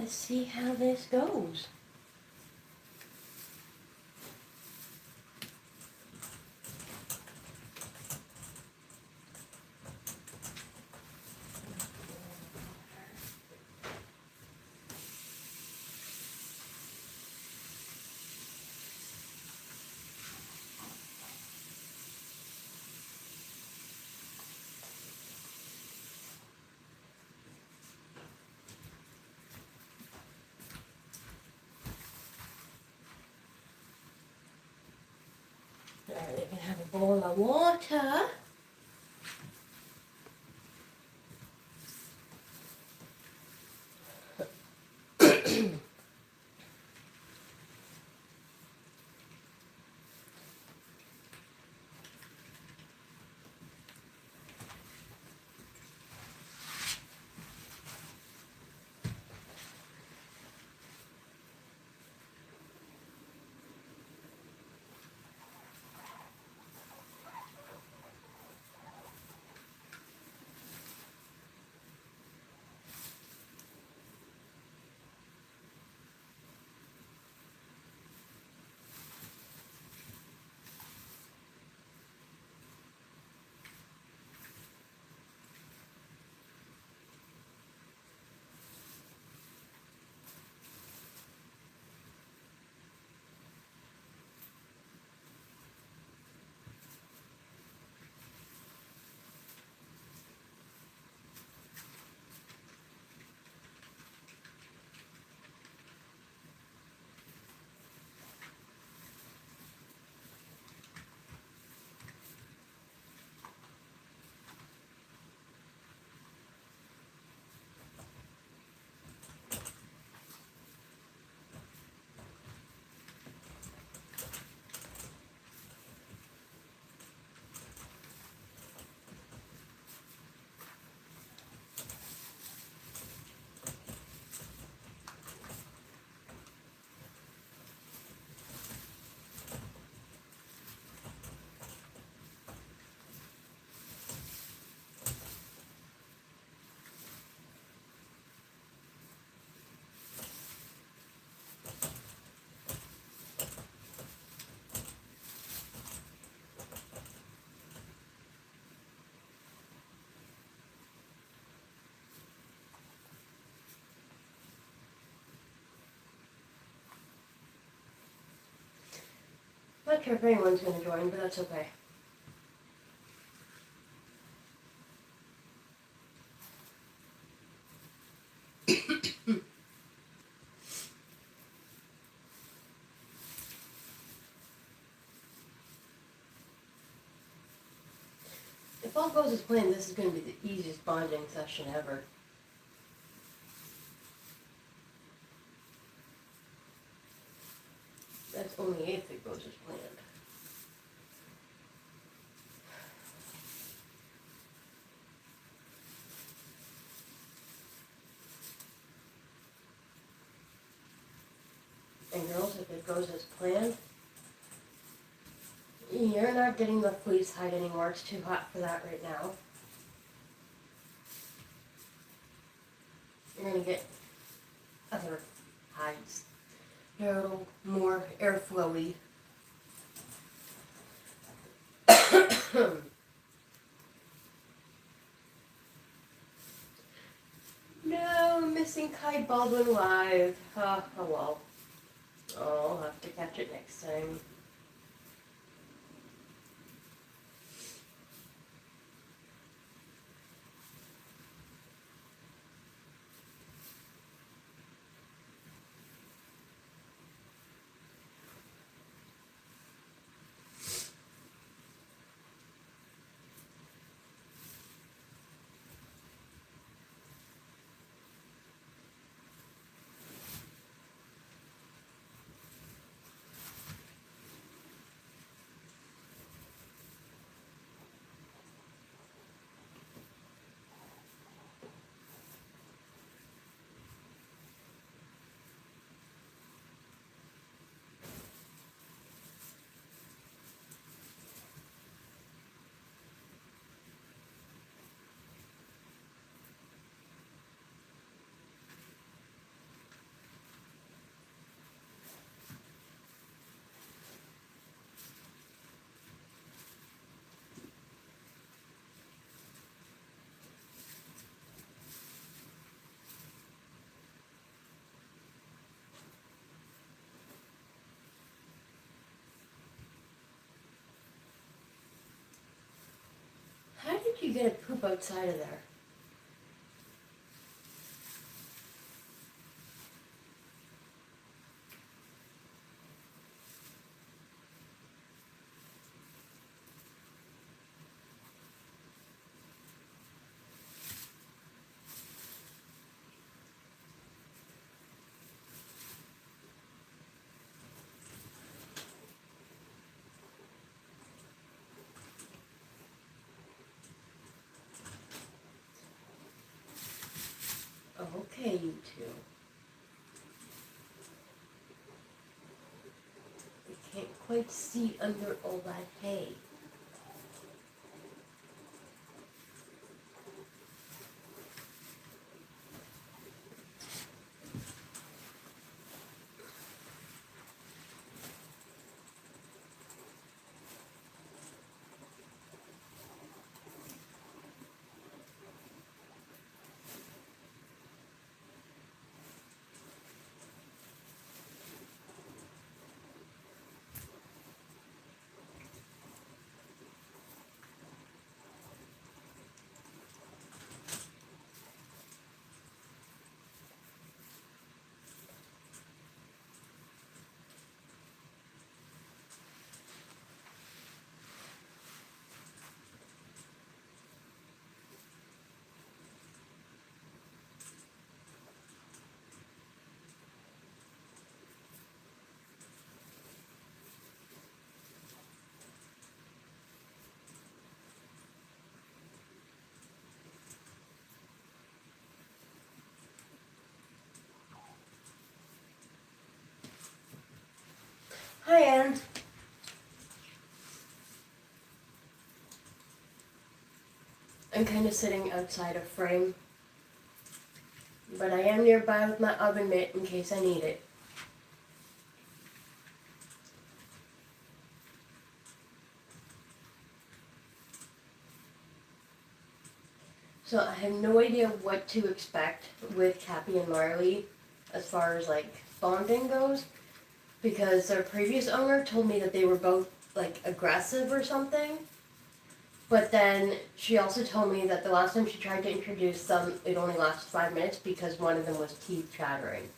let's see how this goes. Alright, we can have a bowl of water. Not sure if anyone's going to join, but that's okay. If all goes as planned, this is going to be the easiest bonding session ever. That's only if it goes as planned. And girls, if it goes as planned, you're not getting the fleece hide anymore. It's too hot for that right now. You're going to get other hides. They're a little more airflowy. No, missing Kai Baldwin live. Oh well. Oh, I'll have to catch it next time. you gonna poop outside of there? Okay, you two. I can't quite see under all that hay. Hi, Anne. I'm kind of sitting outside a frame, but I am nearby with my oven mitt in case I need it. So I have no idea what to expect with Capi and Marlee as far as like bonding goes, because their previous owner told me that they were both like aggressive or something. But then she also told me that the last time she tried to introduce them, it only lasted 5 minutes because one of them was teeth chattering.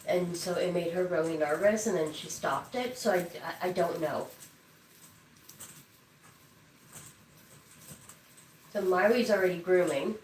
And so it made her really nervous, and then she stopped it, so I don't know. So Marlee's already grooming.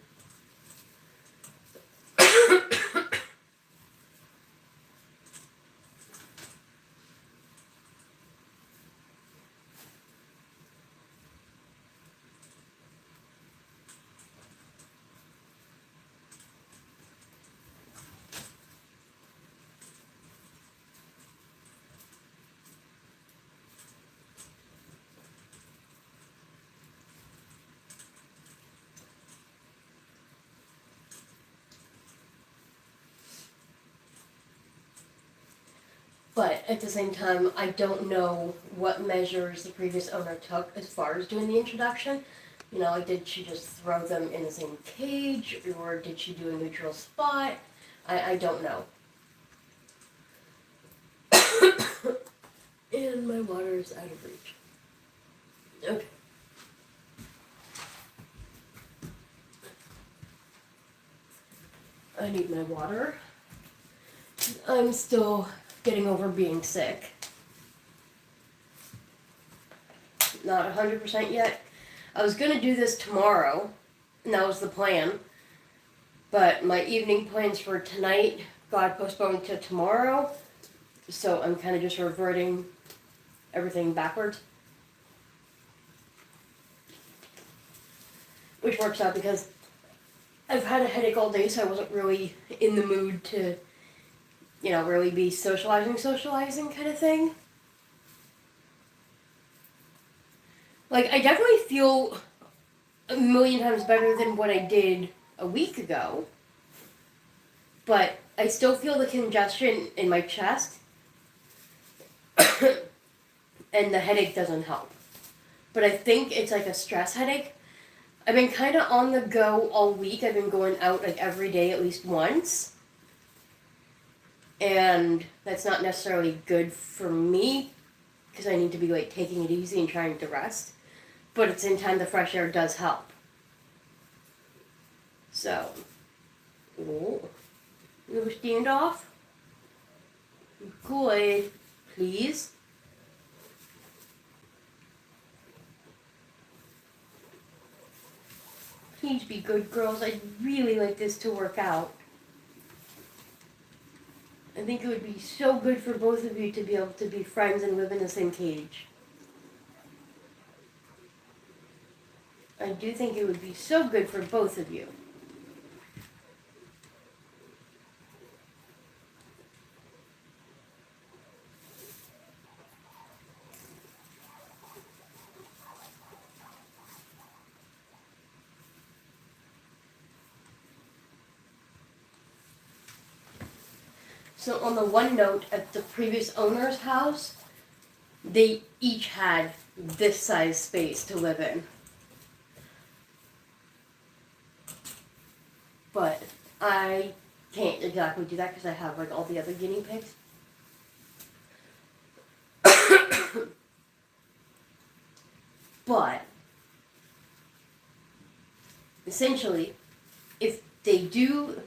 But at the same time, I don't know what measures the previous owner took as far as doing the introduction. You know, like did she just throw them in the same cage, or did she do a neutral spot? I don't know. And my water is out of reach. Okay. I need my water. I'm still getting over being sick. Not 100% yet. I was going to do this tomorrow, and that was the plan. But my evening plans for tonight got postponed to tomorrow, so I'm kind of just reverting everything backwards. Which works out because I've had a headache all day, so I wasn't really in the mood to, really be socializing kind of thing. Like, I definitely feel a million times better than what I did a week ago. But I still feel the congestion in my chest. And the headache doesn't help. But I think it's like a stress headache. I've been kind of on the go all week. I've been going out like every day at least once. And that's not necessarily good for me because I need to be like taking it easy and trying to rest. But at the same time, the fresh air does help. So, oh, no standoff. Good, please. Please be good girls. I'd really like this to work out. I think it would be so good for both of you to be able to be friends and live in the same cage. I do think it would be so good for both of you. So on the one note, at the previous owner's house, they each had this size space to live in. But I can't exactly do that because I have like all the other guinea pigs. But essentially, if they do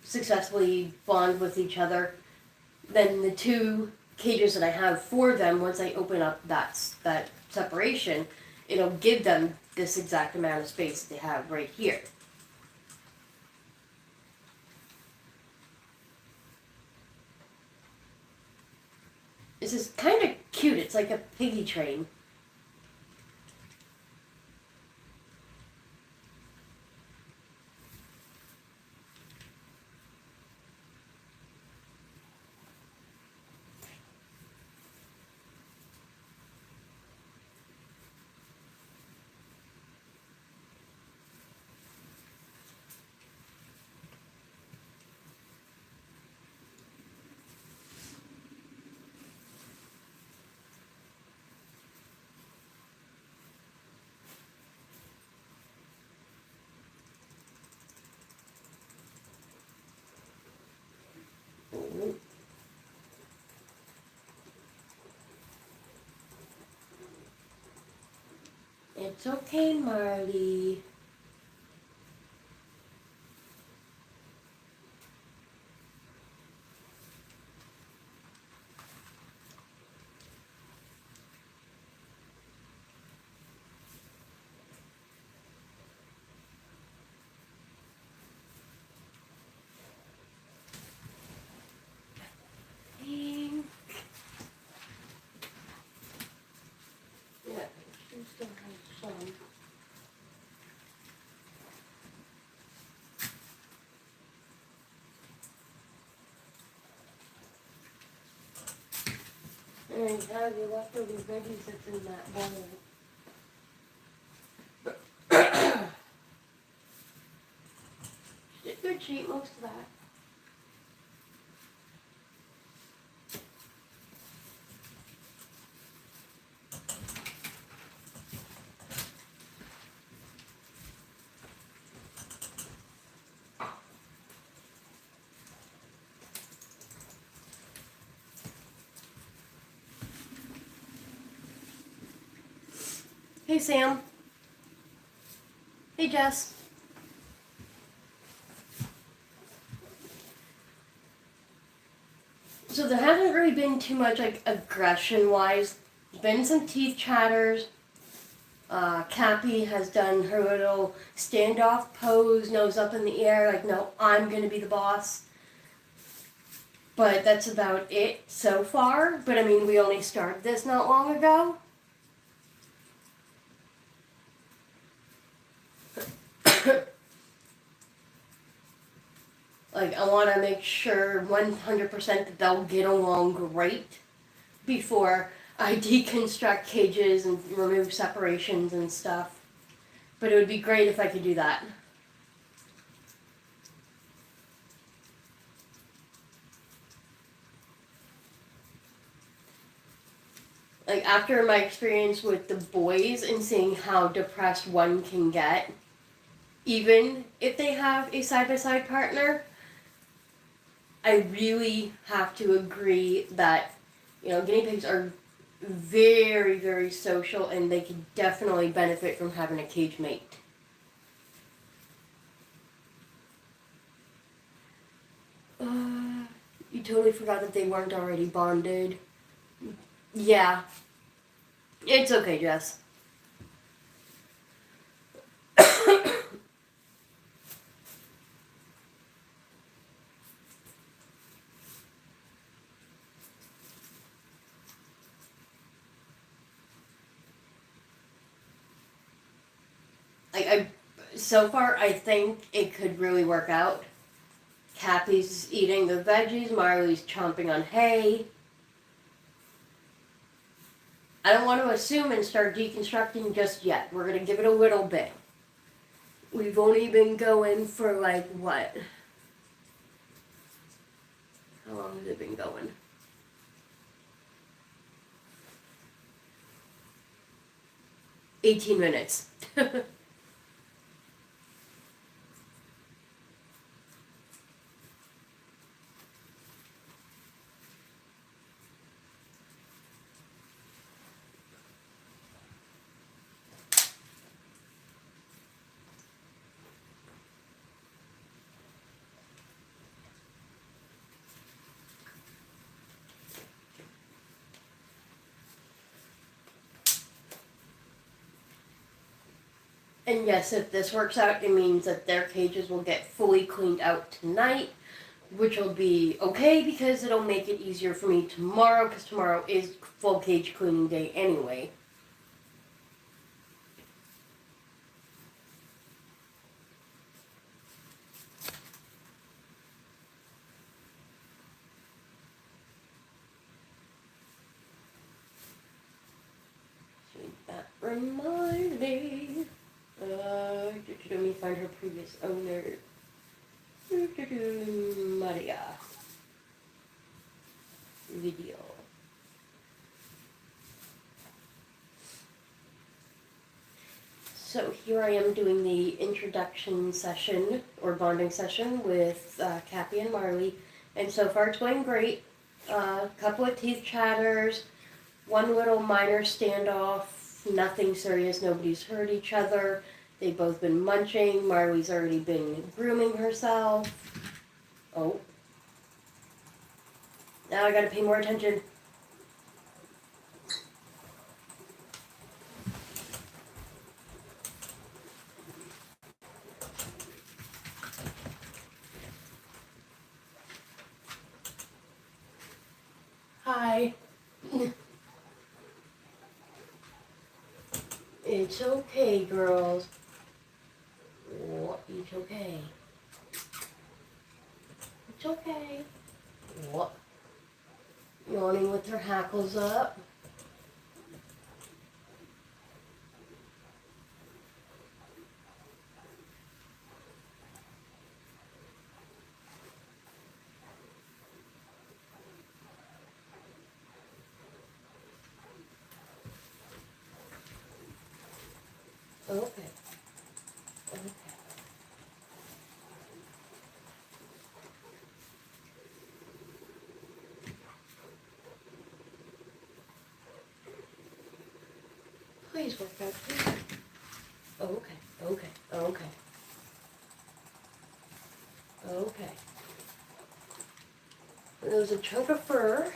successfully bond with each other, then the two cages that I have for them, once I open up that separation, it'll give them this exact amount of space that they have right here. This is kind of cute. It's like a piggy train. It's okay, Marlee. Yeah, she still has some. And you have your leftover veggies that's in that bowl. She did good. She ate most of that. Hey, Sam. Hey, Jess. So there hasn't really been too much like aggression-wise. There's been some teeth chatters. Capi has done her little standoff pose, nose up in the air, like, no, I'm gonna be the boss. But that's about it so far. But I mean, we only started this not long ago. Like, I want to make sure 100% that they'll get along great before I deconstruct cages and remove separations and stuff. But it would be great if I could do that. Like, after my experience with the boys and seeing how depressed one can get, even if they have a side-by-side partner, I really have to agree that, guinea pigs are very, very social and they can definitely benefit from having a cage mate. totally forgot that they weren't already bonded. Yeah. It's okay, Jess. So far, I think it could really work out. Cappy's eating the veggies, Marlee's chomping on hay. I don't want to assume and start deconstructing just yet. We're going to give it a little bit. We've only been going for like what? How long has it been going? $18 minutes. And yes, if this works out, it means that their cages will get fully cleaned out tonight, which will be okay because it'll make it easier for me tomorrow, because tomorrow is full cage cleaning day anyway. That reminds me. Let me find her previous owner. Maria. Video. So here I am doing the introduction session, or bonding session, with Capi and Marlee. And so far it's going great. Couple of teeth chatters, one little minor standoff, nothing serious, nobody's hurt each other. They've both been munching. Marlee's already been grooming herself. Oh. Now I gotta pay more attention. Hi. It's okay, girls. What? It's okay. It's okay. What? Yawning with her hackles up. Okay. Okay. Please work out, please. Okay, okay, okay. Okay. There's a chunk of fur.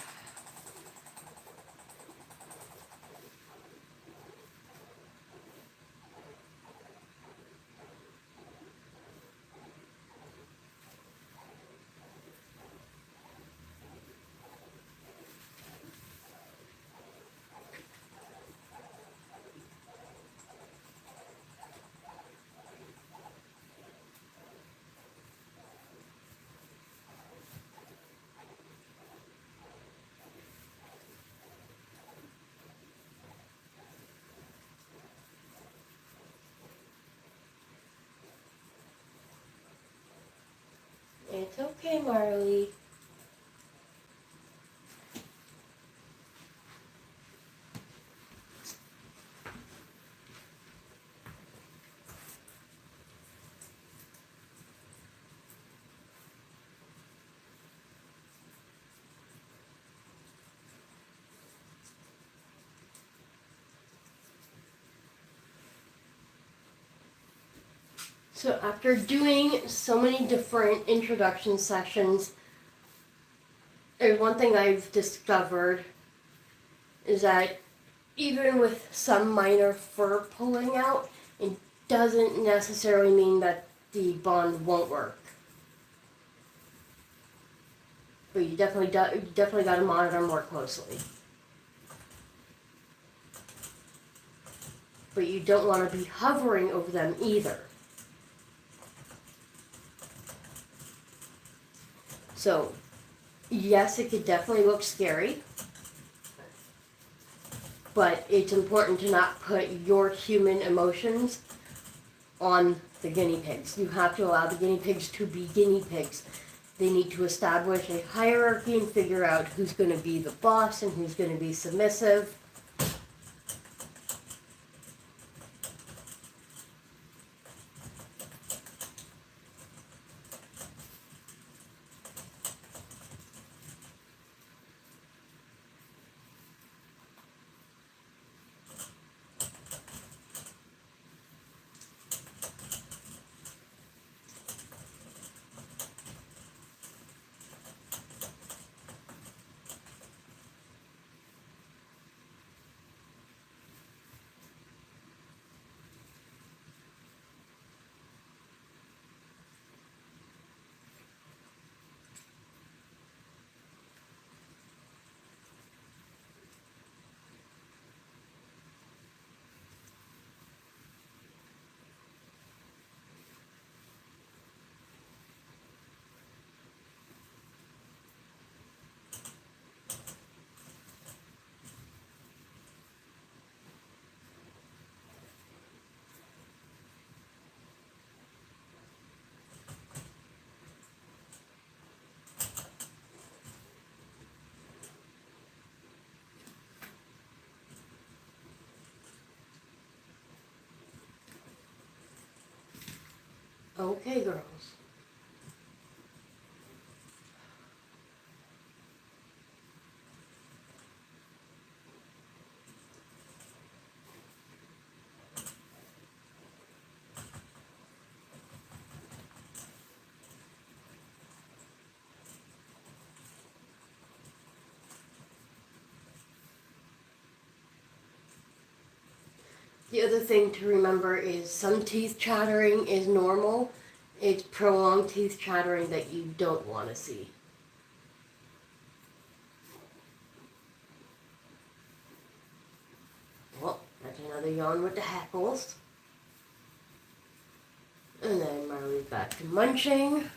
It's okay, Marlee. So after doing so many different introduction sessions, there's one thing I've discovered is that even with some minor fur pulling out, it doesn't necessarily mean that the bond won't work. But you definitely got to monitor more closely. But you don't want to be hovering over them either. So, yes, it could definitely look scary, but it's important to not put your human emotions on the guinea pigs. You have to allow the guinea pigs to be guinea pigs. They need to establish a hierarchy and figure out who's going to be the boss and who's going to be submissive. Okay, girls. The other thing to remember is some teeth chattering is normal. It's prolonged teeth chattering that you don't want to see. Well, that's another yawn with the hackles. And then Marlee's back to munching.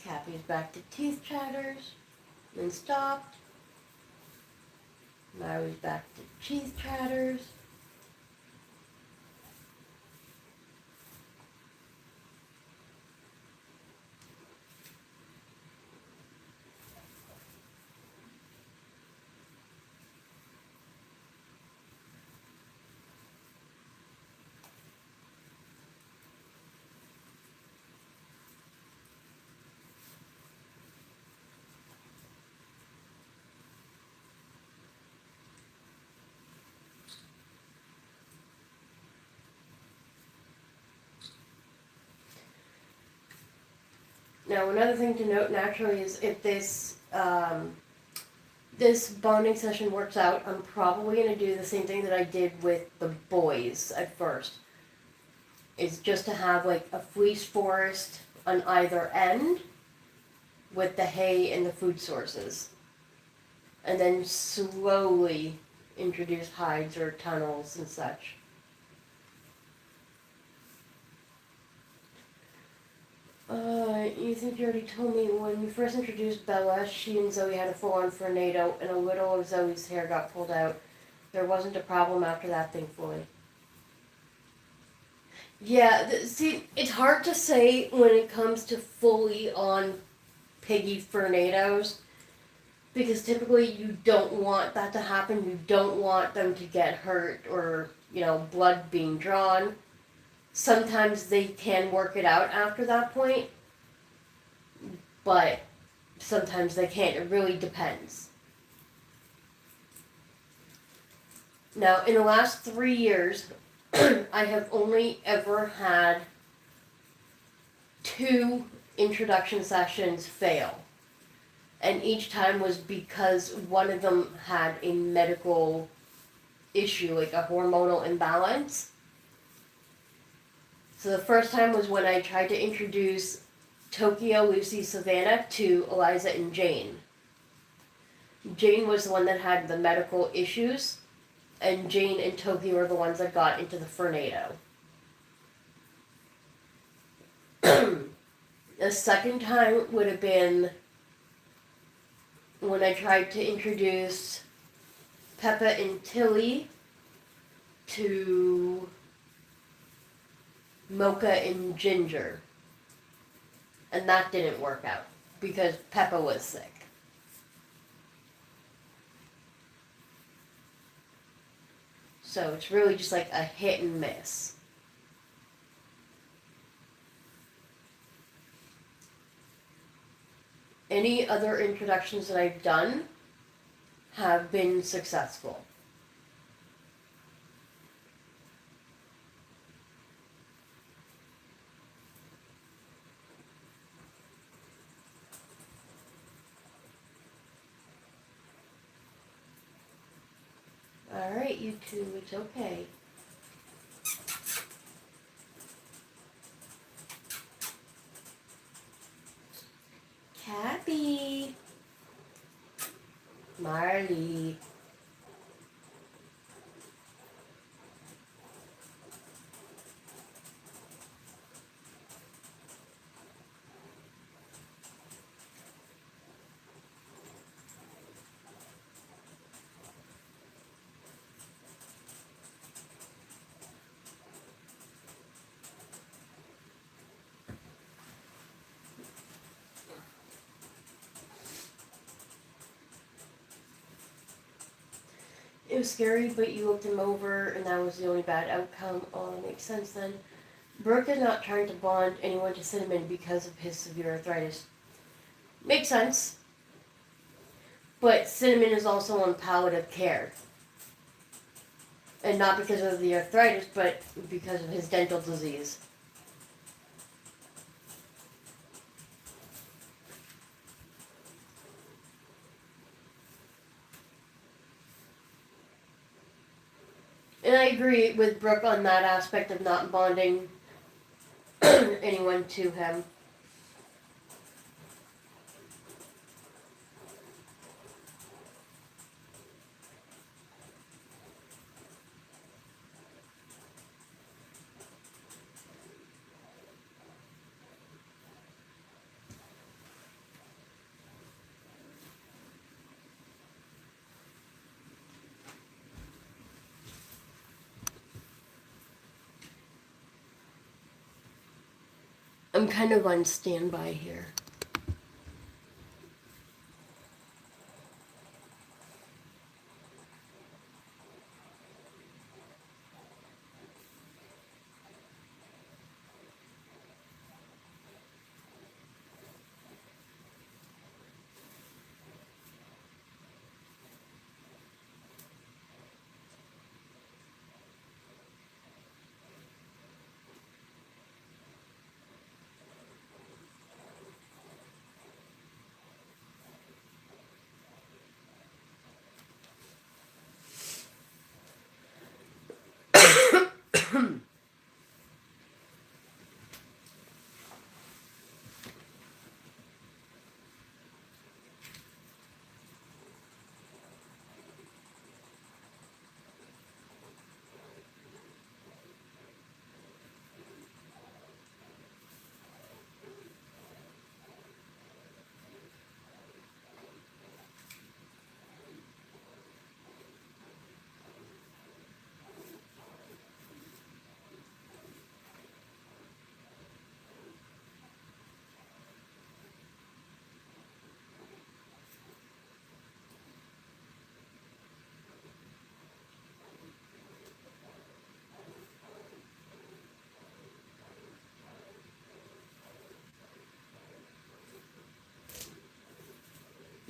Capi's back to teeth chatters. Then stopped. Marlee's back to teeth chatters. Now, another thing to note naturally is if this bonding session works out, I'm probably going to do the same thing that I did with the boys at first. Is just to have like a fleece forest on either end with the hay and the food sources. And then slowly introduce hides or tunnels and such. You think you already told me when you first introduced Bella, she and Zoe had a full-on tornado, and a little of Zoe's hair got pulled out. There wasn't a problem after that, thankfully. Yeah, see, it's hard to say when it comes to fully on piggy tornadoes, because typically you don't want that to happen. You don't want them to get hurt or, blood being drawn. Sometimes they can work it out after that point, but sometimes they can't. It really depends. Now, in the last 3 years, I have only ever had 2 introduction sessions fail. And each time was because one of them had a medical issue, like a hormonal imbalance. So the first time was when I tried to introduce Tokyo, Lucy, Savannah to Eliza and Jane. Jane was the one that had the medical issues, and Jane and Tokyo were the ones that got into the tornado. The second time would have been when I tried to introduce Peppa and Tilly to Mocha and Ginger. And that didn't work out because Peppa was sick. So it's really just like a hit and miss. Any other introductions that I've done have been successful. Alright, you two, it's okay. Capi. Marlee. It was scary, but you looked him over, and that was the only bad outcome. Oh, that makes sense then. Brooke is not trying to bond anyone to Cinnamon because of his severe arthritis. Makes sense. But Cinnamon is also on palliative care. And not because of the arthritis, but because of his dental disease. And I agree with Brooke on that aspect of not bonding anyone to him. I'm kind of on standby here.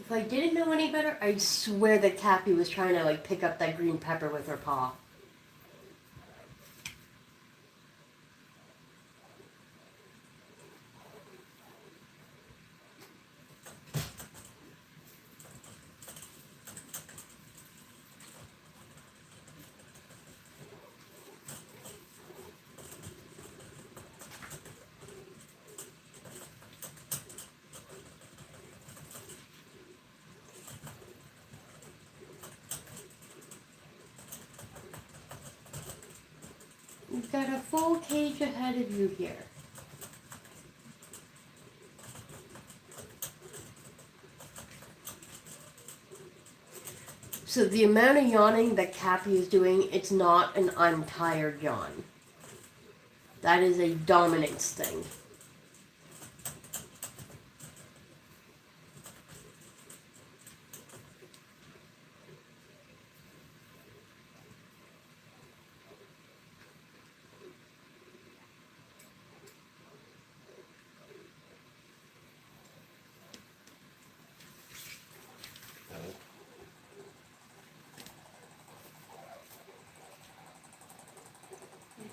If I didn't know any better, I'd swear that Capi was trying to like pick up that green pepper with her paw. You've got a full cage ahead of you here. So the amount of yawning that Capi is doing, it's not an I'm tired yawn. That is a dominance thing.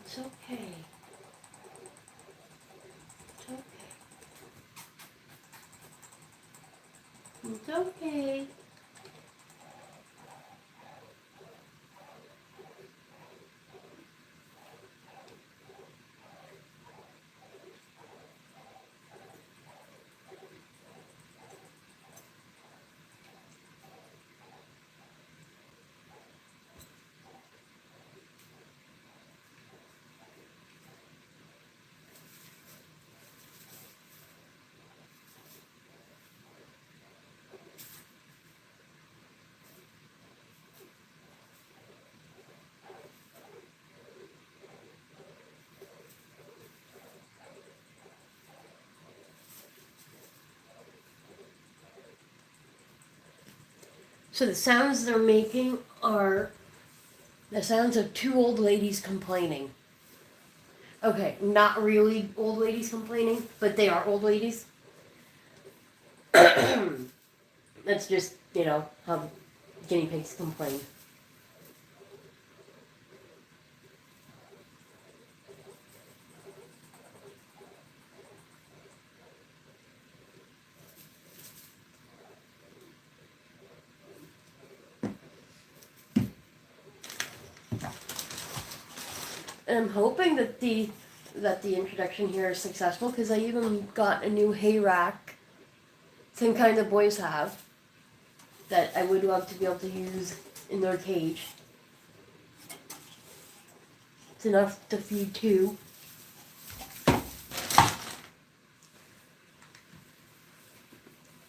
It's okay. It's okay. It's okay. So the sounds they're making are the sounds of two old ladies complaining. Okay, not really old ladies complaining, but they are old ladies. That's just, how guinea pigs complain. And I'm hoping that the introduction here is successful because I even got a new hay rack, same kind the boys have, that I would love to be able to use in their cage. It's enough to feed two.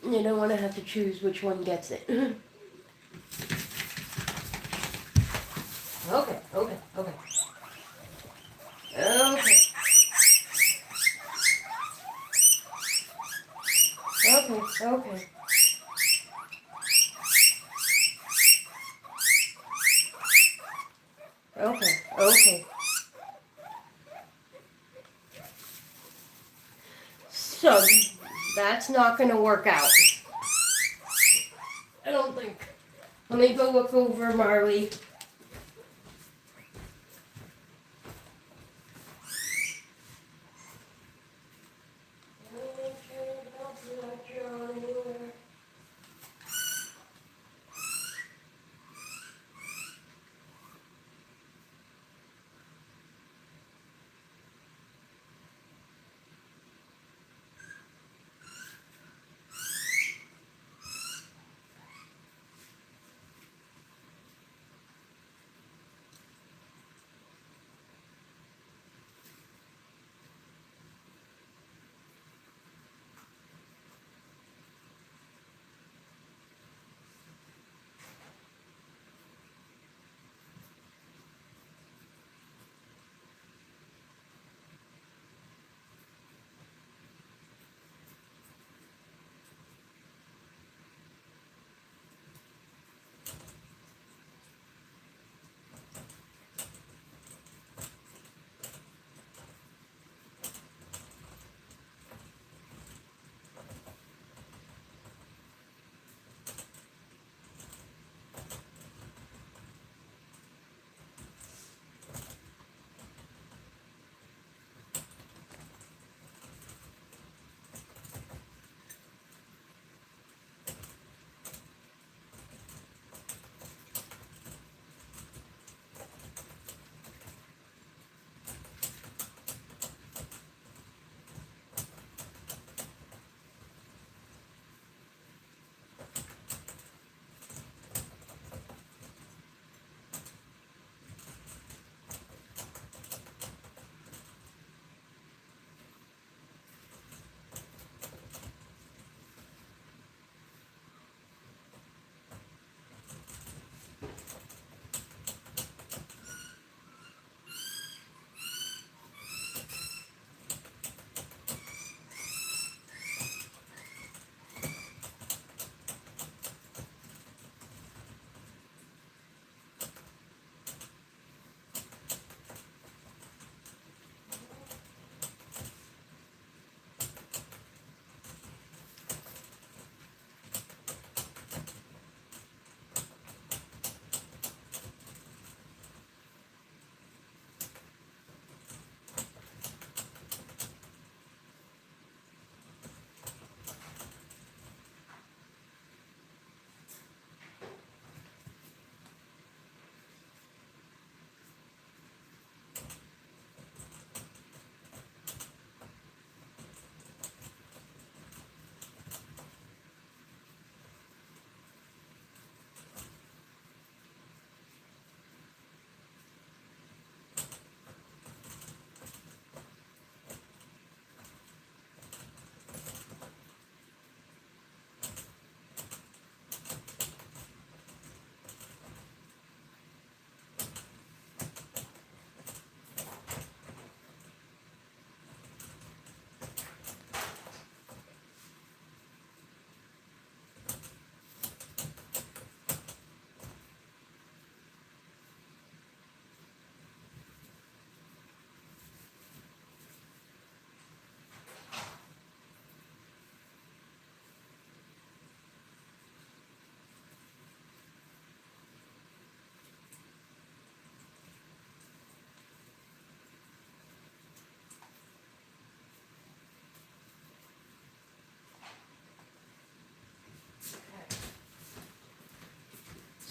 You don't want to have to choose which one gets it. Okay. Okay. Okay. Okay. So, that's not going to work out. I don't think. Let me go look over Marlee.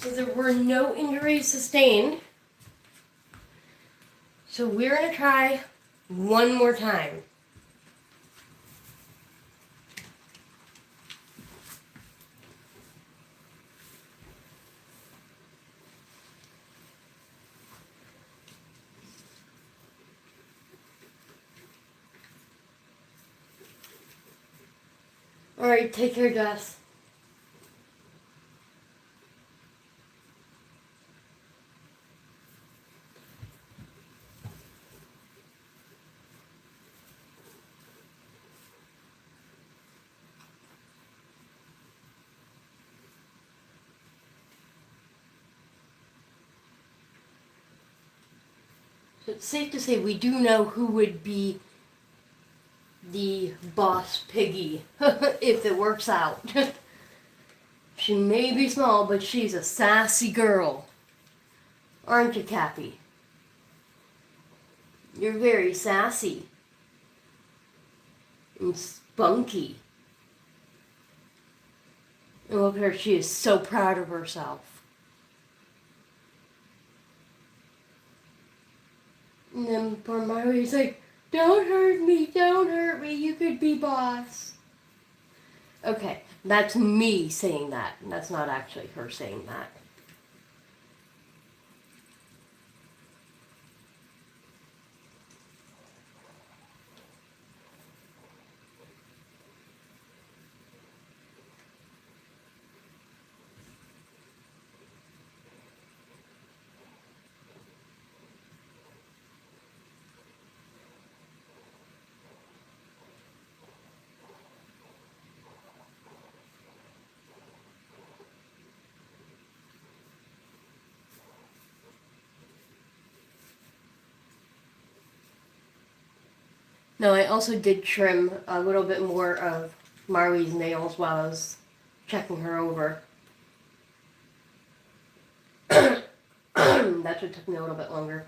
So there were no injuries sustained. So we're going to try one more time. Alright, take care, Jess. So it's safe to say we do know who would be the boss piggy if it works out. She may be small, but she's a sassy girl. Aren't you, Capi? You're very sassy. And spunky. And look at her, she is so proud of herself. And then poor Marlee's like, don't hurt me, you could be boss. Okay, that's me saying that. That's not actually her saying that. No, I also did trim a little bit more of Marlee's nails while I was checking her over. That's what took me a little bit longer.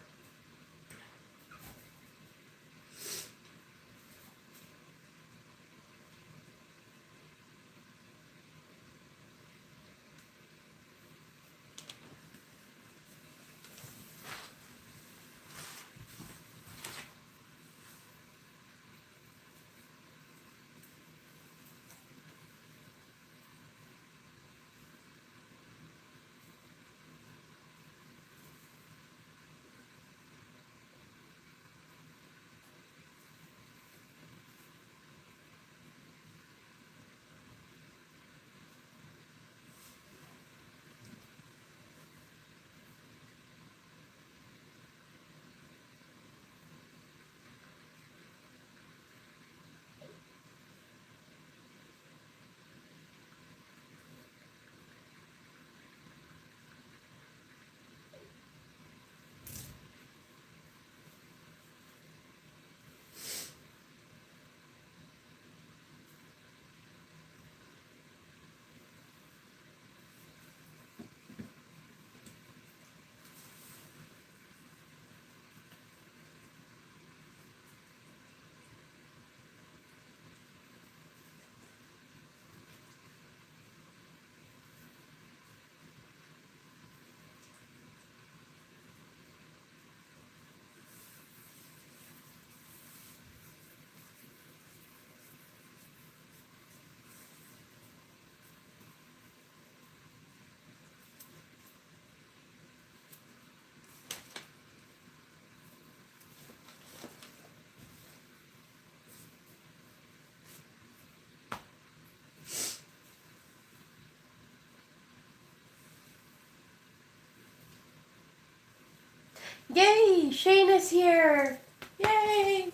Yay! Shayna's here! Yay!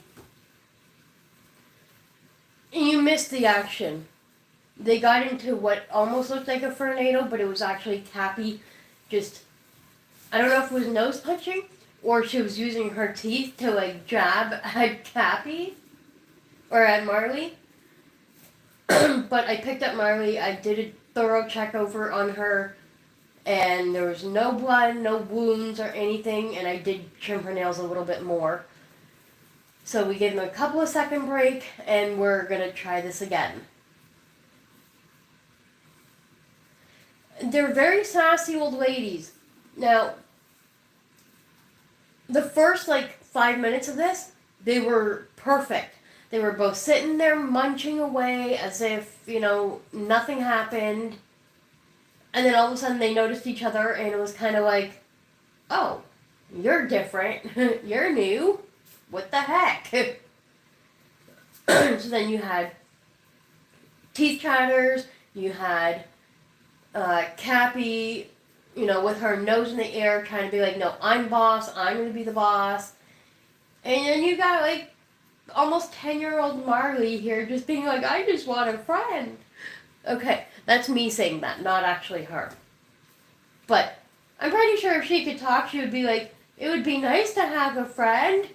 And you missed the action. They got into what almost looked like a tornado, but it was actually Capi just, I don't know if it was nose punching or she was using her teeth to like jab at Capi or at Marlee. But I picked up Marlee, I did a thorough check over on her, and there was no blood, no wounds or anything, and I did trim her nails a little bit more. So we gave them a couple of second break, and we're going to try this again. They're very sassy old ladies. Now, the first 5 minutes of this, they were perfect. They were both sitting there munching away as if, nothing happened. And then all of a sudden they noticed each other and it was kind of like, oh, you're different. You're new. What the heck? So then you had teeth chatters. You had Capi, with her nose in the air trying to be like, no, I'm boss. I'm going to be the boss. And then you got almost 10-year-old Marlee here just being like, I just want a friend. Okay, that's me saying that, not actually her. But I'm pretty sure if she could talk, she would be like, it would be nice to have a friend.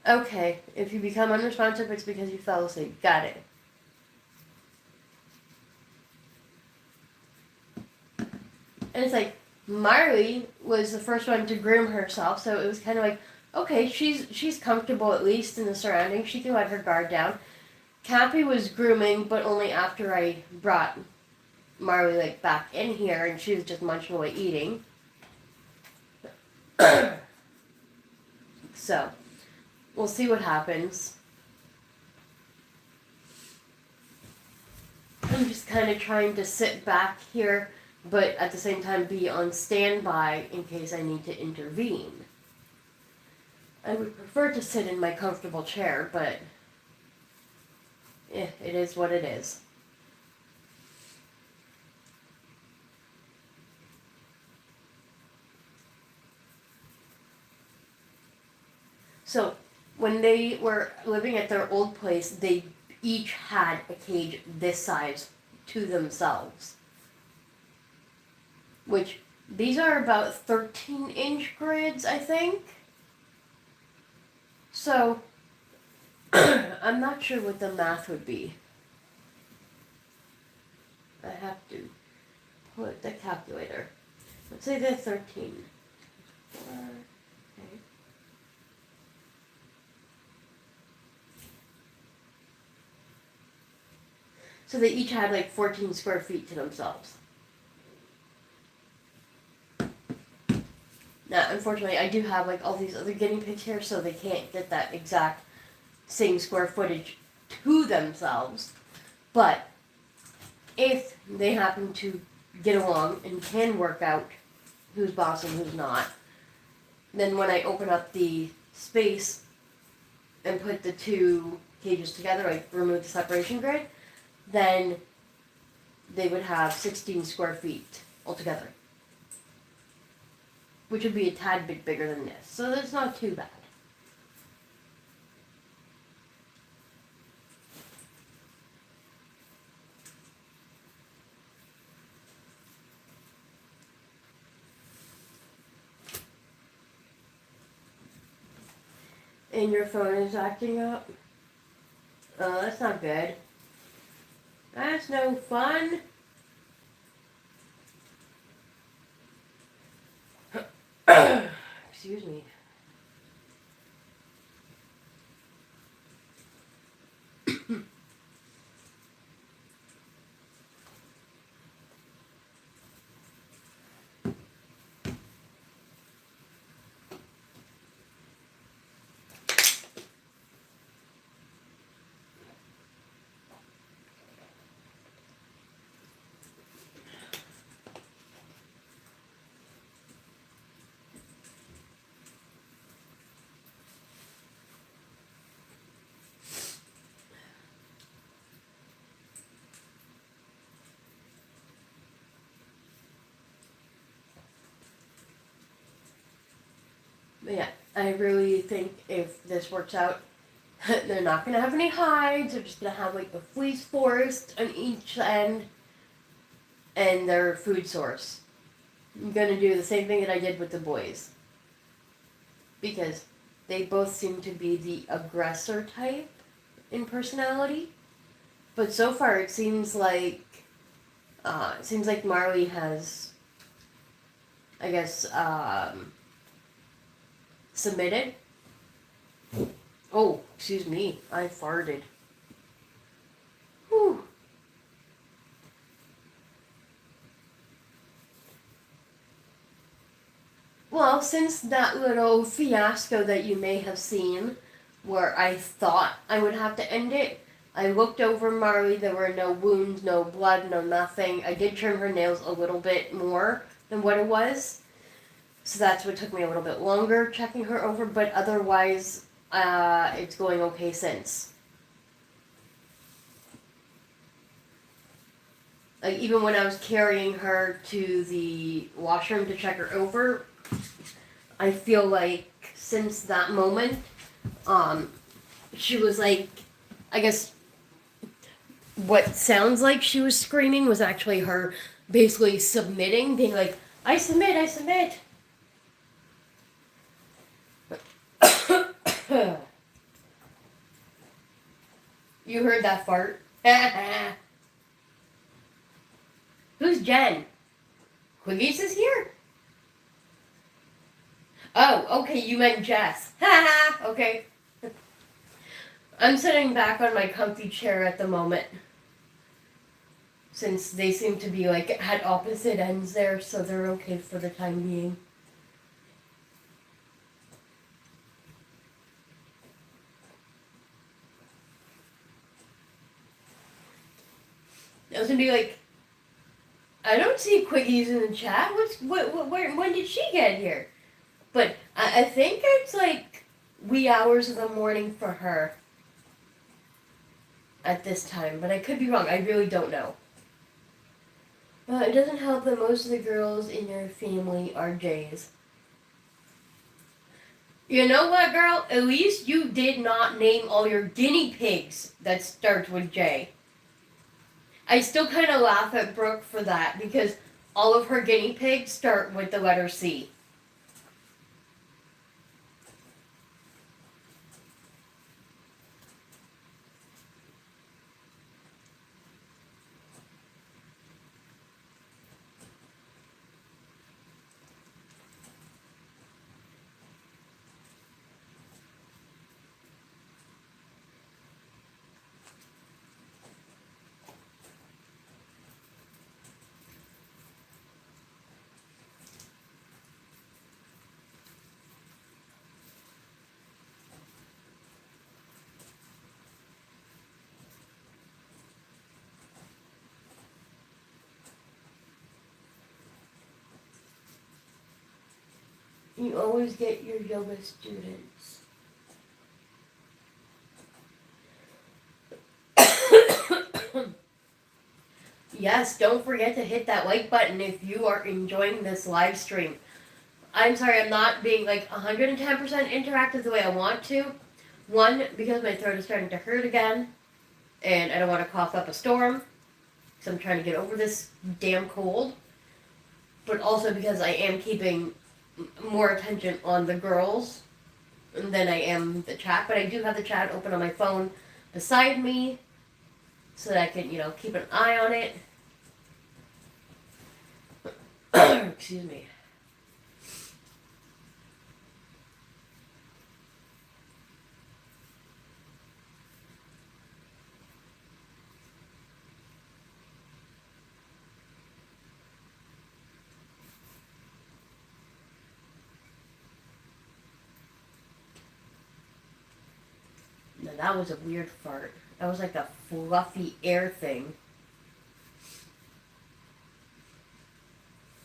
Okay, if you become unresponsive, it's because you fell asleep. Got it. And it's like, Marlee was the first one to groom herself, so it was kind of like, okay, she's comfortable at least in the surroundings. She can let her guard down. Capi was grooming, but only after I brought Marlee back in here, and she was just munching away eating. So, we'll see what happens. I'm just kind of trying to sit back here, but at the same time be on standby in case I need to intervene. I would prefer to sit in my comfortable chair, but it is what it is. So, when they were living at their old place, they each had a cage this size to themselves. Which, these are about 13-inch grids, I think. So, I'm not sure what the math would be. I have to pull out the calculator. Let's say they're 13. Okay. So they each had 14 square feet to themselves. Now, unfortunately, I do have all these other guinea pigs here, so they can't get that exact same square footage to themselves. But if they happen to get along and can work out who's boss and who's not, then when I open up the space and put the two cages together, remove the separation grid, then they would have 16 square feet altogether. Which would be a tad bit bigger than this. So that's not too bad. And your phone is acting up? Oh, that's not good. That's no fun. Excuse me. But yeah, I really think if this works out, they're not going to have any hides. They're just going to have a fleece forest on each end and their food source. I'm going to do the same thing that I did with the boys. Because they both seem to be the aggressor type in personality. But so far it seems like Marlee has, I guess, submitted. Oh, excuse me. I farted. Whew. Well, since that little fiasco that you may have seen, where I thought I would have to end it, I looked over Marlee. There were no wounds, no blood, no nothing. I did trim her nails a little bit more than what it was. So that's what took me a little bit longer checking her over, but otherwise, it's going okay since. Like, even when I was carrying her to the washroom to check her over, I feel like since that moment, she was like, I guess what sounds like she was screaming was actually her basically submitting, being like, I submit, I submit. You heard that fart? Who's Jen? Quiggies is here? Oh, okay, you meant Jess. Okay. I'm sitting back on my comfy chair at the moment. Since they seem to be like at opposite ends there, so they're okay for the time being. I was gonna be like, I don't see Quiggies in the chat. When did she get here? But I think it's like wee hours of the morning for her at this time. But I could be wrong. I really don't know. It doesn't help that most of the girls in your family are Jays. You know what, girl? At least you did not name all your guinea pigs that starts with J. I still kind of laugh at Brooke for that because all of her guinea pigs start with the letter C. You always get your yoga students. Yes, don't forget to hit that like button if you are enjoying this live stream. I'm sorry, I'm not being like 110% interactive the way I want to. One, because my throat is starting to hurt again, and I don't want to cough up a storm, because I'm trying to get over this damn cold. But also because I am keeping more attention on the girls than I am the chat. But I do have the chat open on my phone beside me, so that I can, keep an eye on it. Excuse me. Now that was a weird fart. That was like a fluffy air thing.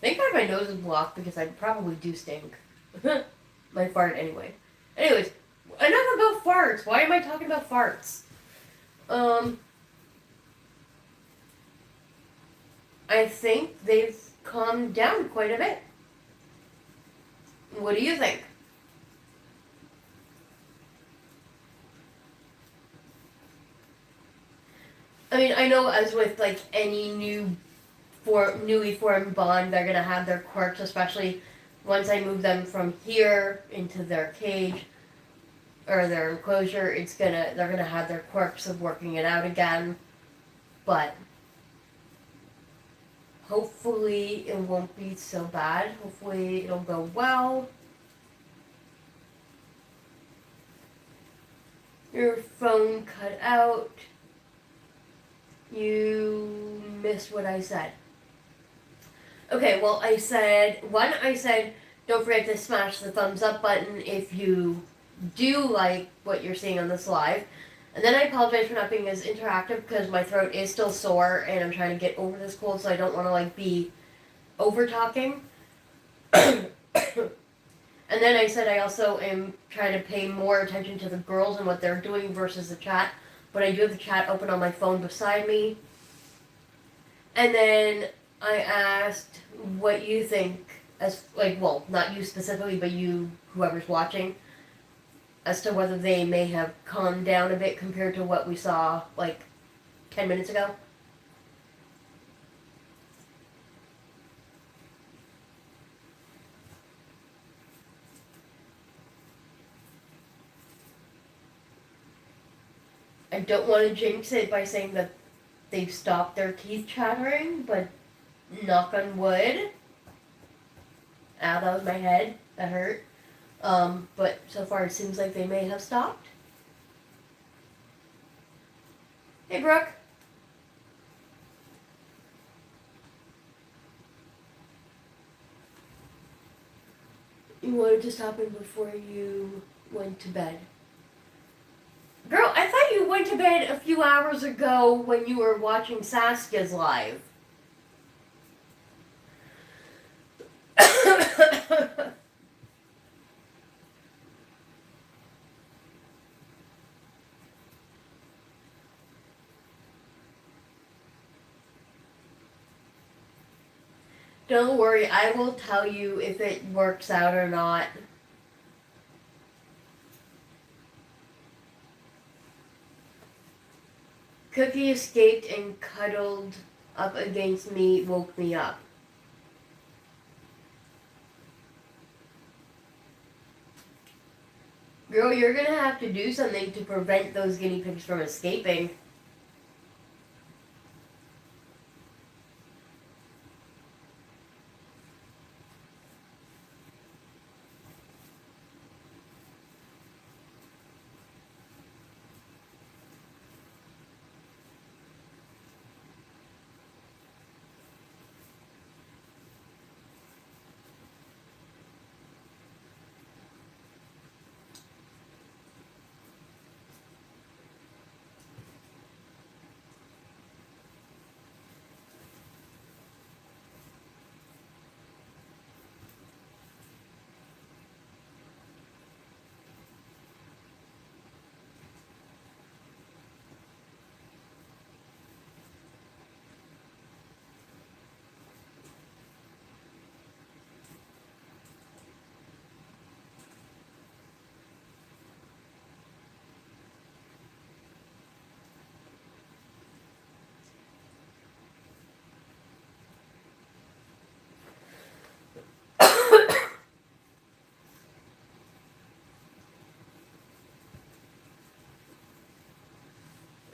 Thank God my nose is blocked because I probably do stink. My fart anyway. Anyways, enough about farts. Why am I talking about farts? I think they've calmed down quite a bit. What do you think? I mean, I know as with like any newly formed bond, they're gonna have their quirks, especially once I move them from here into their cage or their enclosure. They're gonna have their quirks of working it out again, but hopefully it won't be so bad. Hopefully it'll go well. Your phone cut out. You missed what I said. Okay, well, I said, don't forget to smash the thumbs up button if you do like what you're seeing on this live. And then I apologize for not being as interactive because my throat is still sore and I'm trying to get over this cold, so I don't want to like be over talking. And then I said I also am trying to pay more attention to the girls and what they're doing versus the chat. But I do have the chat open on my phone beside me. And then I asked what you think, as like, well, not you specifically, but you, whoever's watching, as to whether they may have calmed down a bit compared to what we saw like 10 minutes ago. I don't want to jinx it by saying that they've stopped their teeth chattering, but knock on wood. Ow, that was my head. That hurt. But so far it seems like they may have stopped. Hey, Brooke. You wanted to stop in before you went to bed. Girl, I thought you went to bed a few hours ago when you were watching Saskia's live. Don't worry, I will tell you if it works out or not. Cookie escaped and cuddled up against me, woke me up. Girl, you're gonna have to do something to prevent those guinea pigs from escaping.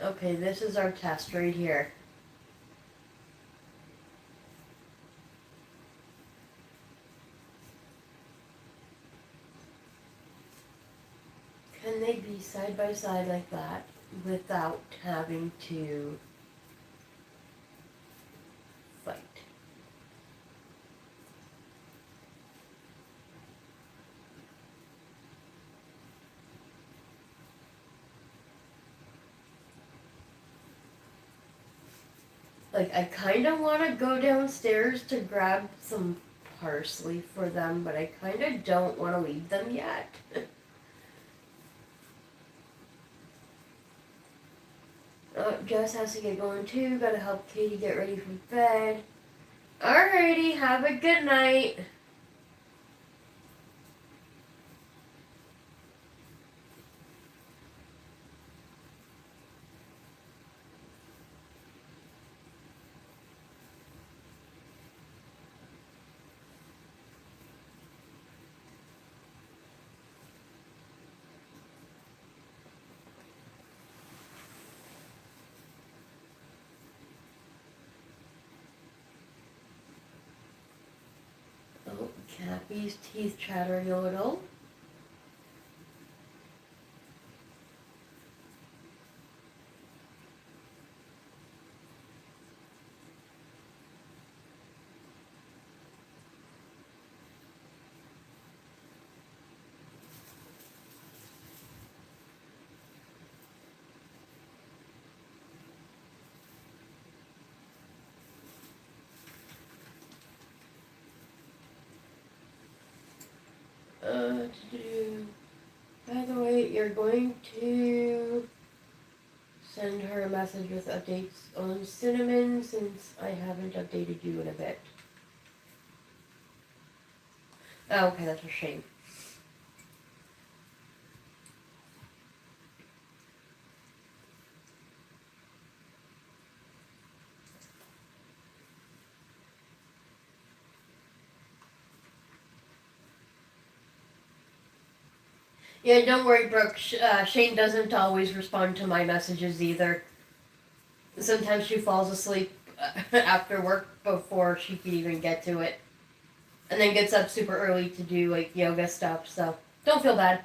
Okay, this is our test right here. Can they be side by side like that without having to fight? Like, I kind of want to go downstairs to grab some parsley for them, but I kind of don't want to leave them yet. Oh, Jess has to get going too. Gotta help Katie get ready for bed. Alrighty, have a good night. Oh, Cappy's teeth chattering a little. By the way, you're going to send her a message with updates on Cinnamon since I haven't updated you in a bit. Oh, okay, that's a shame. Yeah, don't worry, Brooke. Shane doesn't always respond to my messages either. Sometimes she falls asleep after work before she can even get to it. And then gets up super early to do like yoga stuff, so don't feel bad.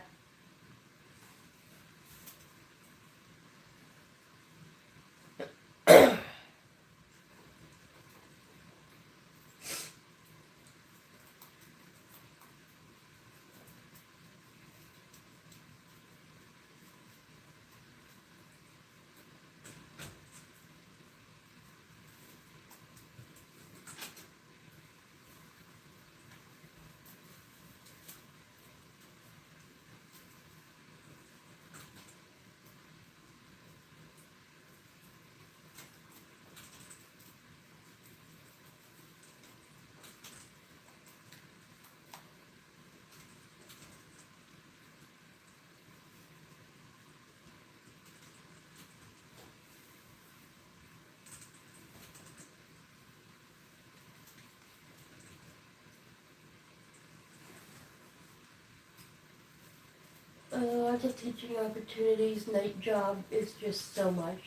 Lots of teaching opportunities, night job is just so much.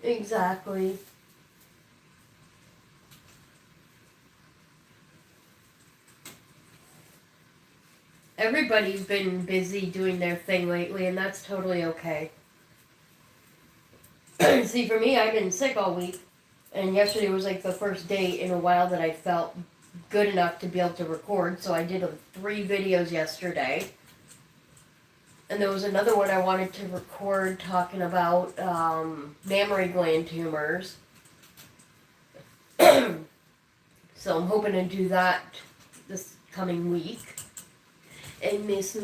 Exactly. Everybody's been busy doing their thing lately, and that's totally okay. See, for me, I've been sick all week, and yesterday was like the first day in a while that I felt good enough to be able to record, so I did 3 videos yesterday. And there was another one I wanted to record talking about mammary gland tumors. So I'm hoping to do that this coming week. And Miss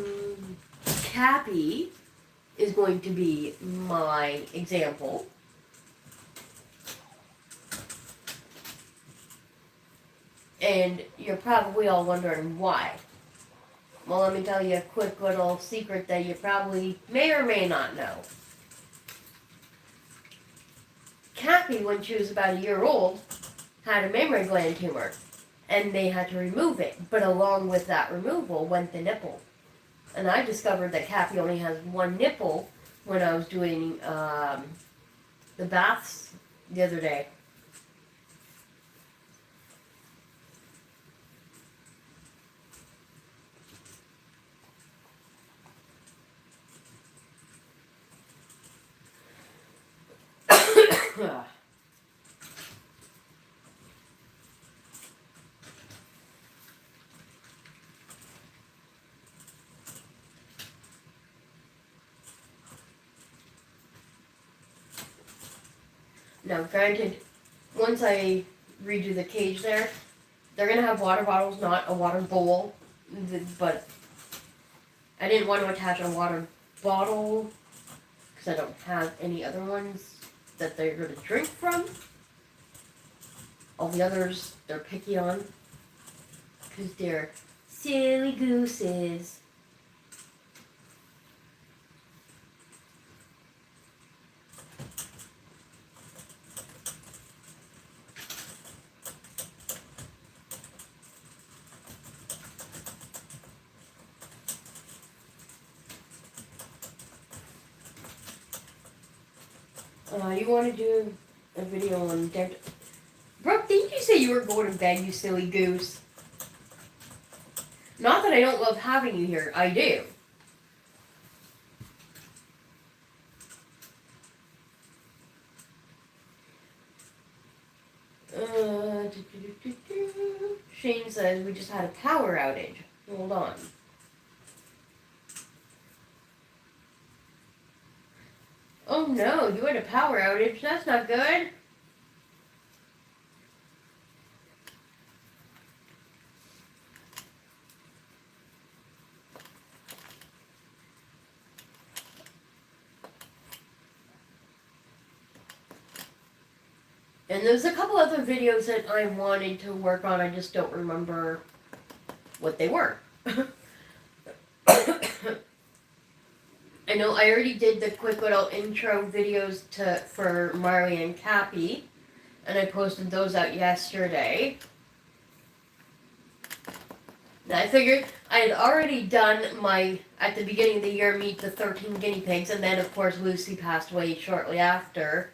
Capi is going to be my example. And you're probably all wondering why. Well, let me tell you a quick little secret that you probably may or may not know. Capi, when she was about a year old, had a mammary gland tumor, and they had to remove it. But along with that removal went the nipple. And I discovered that Capi only has one nipple when I was doing the baths the other day. Now, granted, once I redo the cage there, they're going to have water bottles, not a water bowl. But I didn't want to attach a water bottle because I don't have any other ones that they're going to drink from. All the others, they're picky on because they're silly gooses. You want to do a video on dead... Brooke, didn't you say you were going to bed, you silly goose? Not that I don't love having you here. I do. Shane says we just had a power outage. Hold on. Oh no, you had a power outage. That's not good. And there's a couple other videos that I wanted to work on, I just don't remember what they were. I know I already did the quick little intro videos for Marlee and Capi, and I posted those out yesterday. Now I figured I had already done at the beginning of the year, meet the 13 guinea pigs, and then of course Lucy passed away shortly after.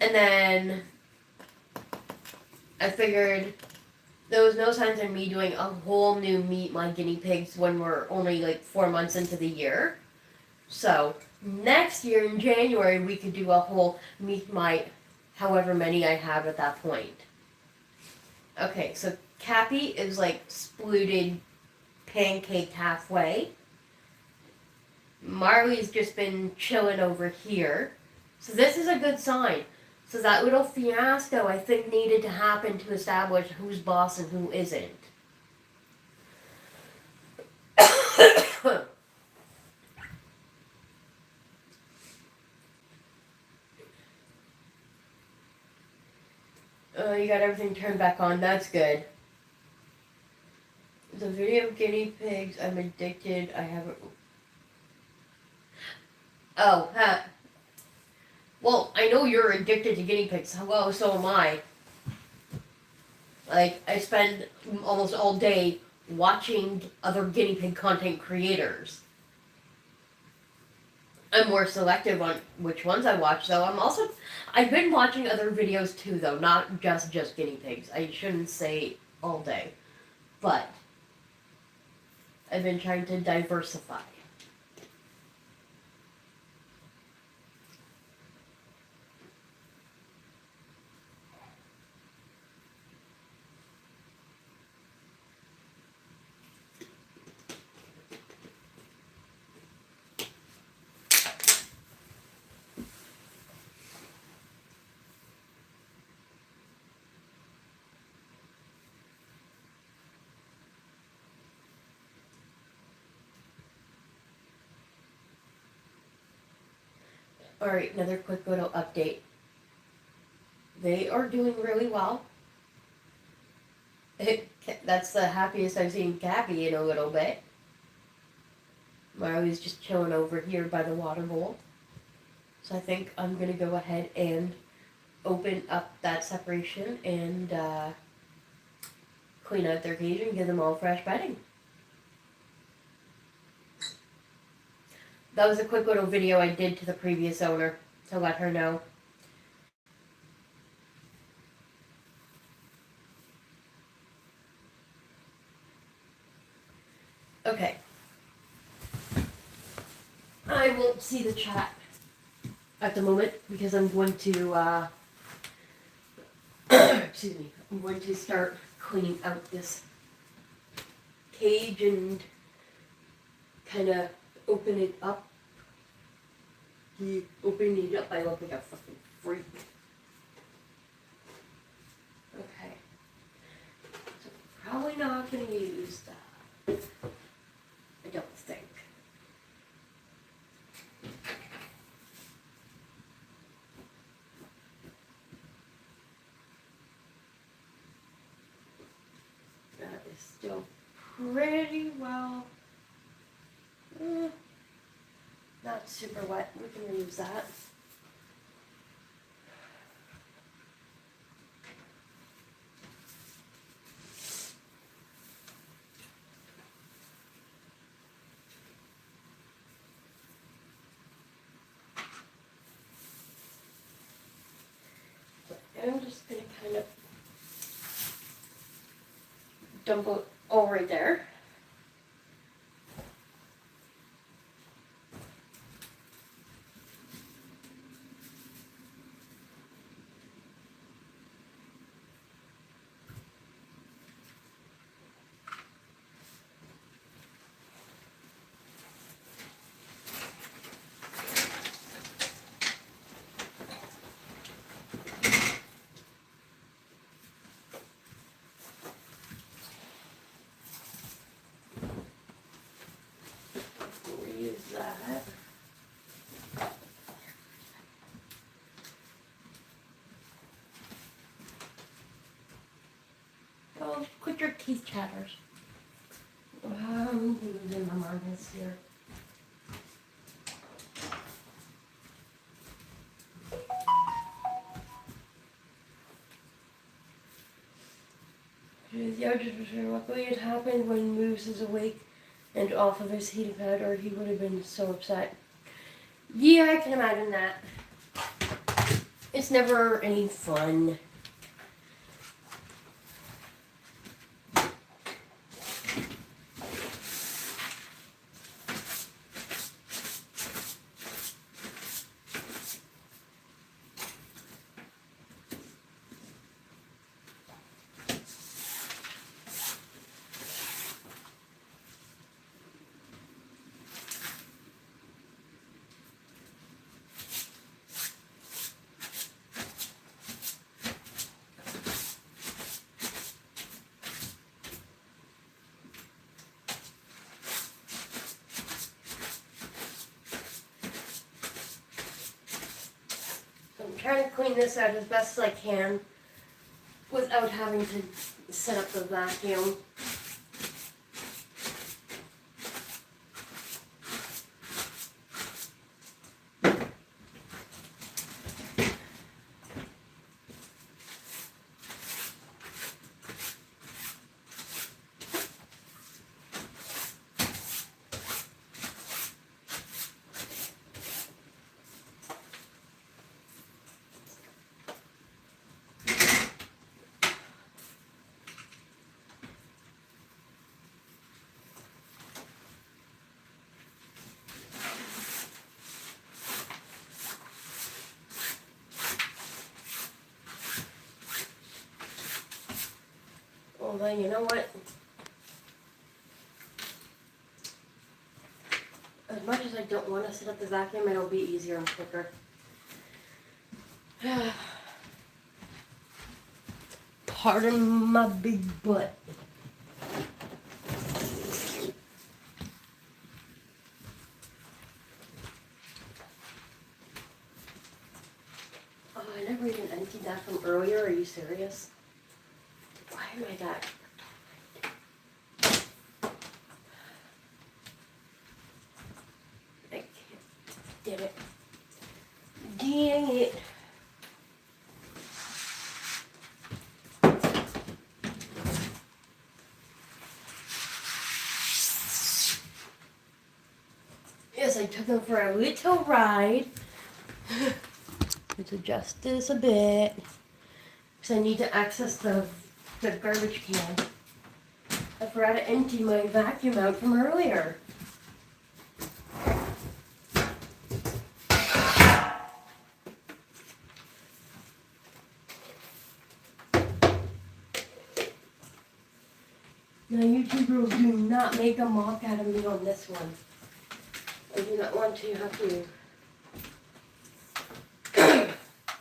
And then I figured there was no sense in me doing a whole new meet my guinea pigs when we're only like 4 months into the year. So next year in January we could do a whole meet my however many I have at that point. Okay, so Capi is like splooted, pancaked halfway. Marlee's just been chilling over here. So this is a good sign. So that little fiasco I think needed to happen to establish who's boss and who isn't. You got everything turned back on. That's good. The video of guinea pigs. I'm addicted. I haven't. Oh, huh. Well, I know you're addicted to guinea pigs. Hello, so am I. Like, I spend almost all day watching other guinea pig content creators. I'm more selective on which ones I watch, though. I've been watching other videos too, though, not just guinea pigs. I shouldn't say all day, but I've been trying to diversify. Alright, another quick little update. They are doing really well. That's the happiest I've seen Capi in a little bit. Marlee's just chilling over here by the water bowl. So I think I'm going to go ahead and open up that separation and clean out their cage and give them all fresh bedding. That was a quick little video I did to the previous owner to let her know. Okay. I won't see the chat at the moment because I'm going to, excuse me, I'm going to start cleaning out this cage and kind of open it up. Opening it up, I look like a fucking freak. Okay. So probably not going to use that. I don't think. That is still pretty well. Not super wet. We can use that. I'm just going to kind of dump it all right there. teeth chatters. Losing my mind is here. The others were saying, luckily it happened when Moose is awake and off of his heating pad, or he would have been so upset. Yeah, I can imagine that. It's never any fun. I'm trying to clean this out as best as I can without having to set up the vacuum. Although, you know what? As much as I don't want to set up the vacuum, it'll be easier and quicker. Pardon my big butt. Oh, I never even emptied that from earlier. Are you serious? Why am I that? I can't. Damn it. Dang it. Yes, I took them for a little ride. Let's adjust this a bit. Because I need to access the garbage can. I forgot to empty my vacuum out from earlier. Now, YouTube rules do not make a mock out of me on this one. I do not want to have to,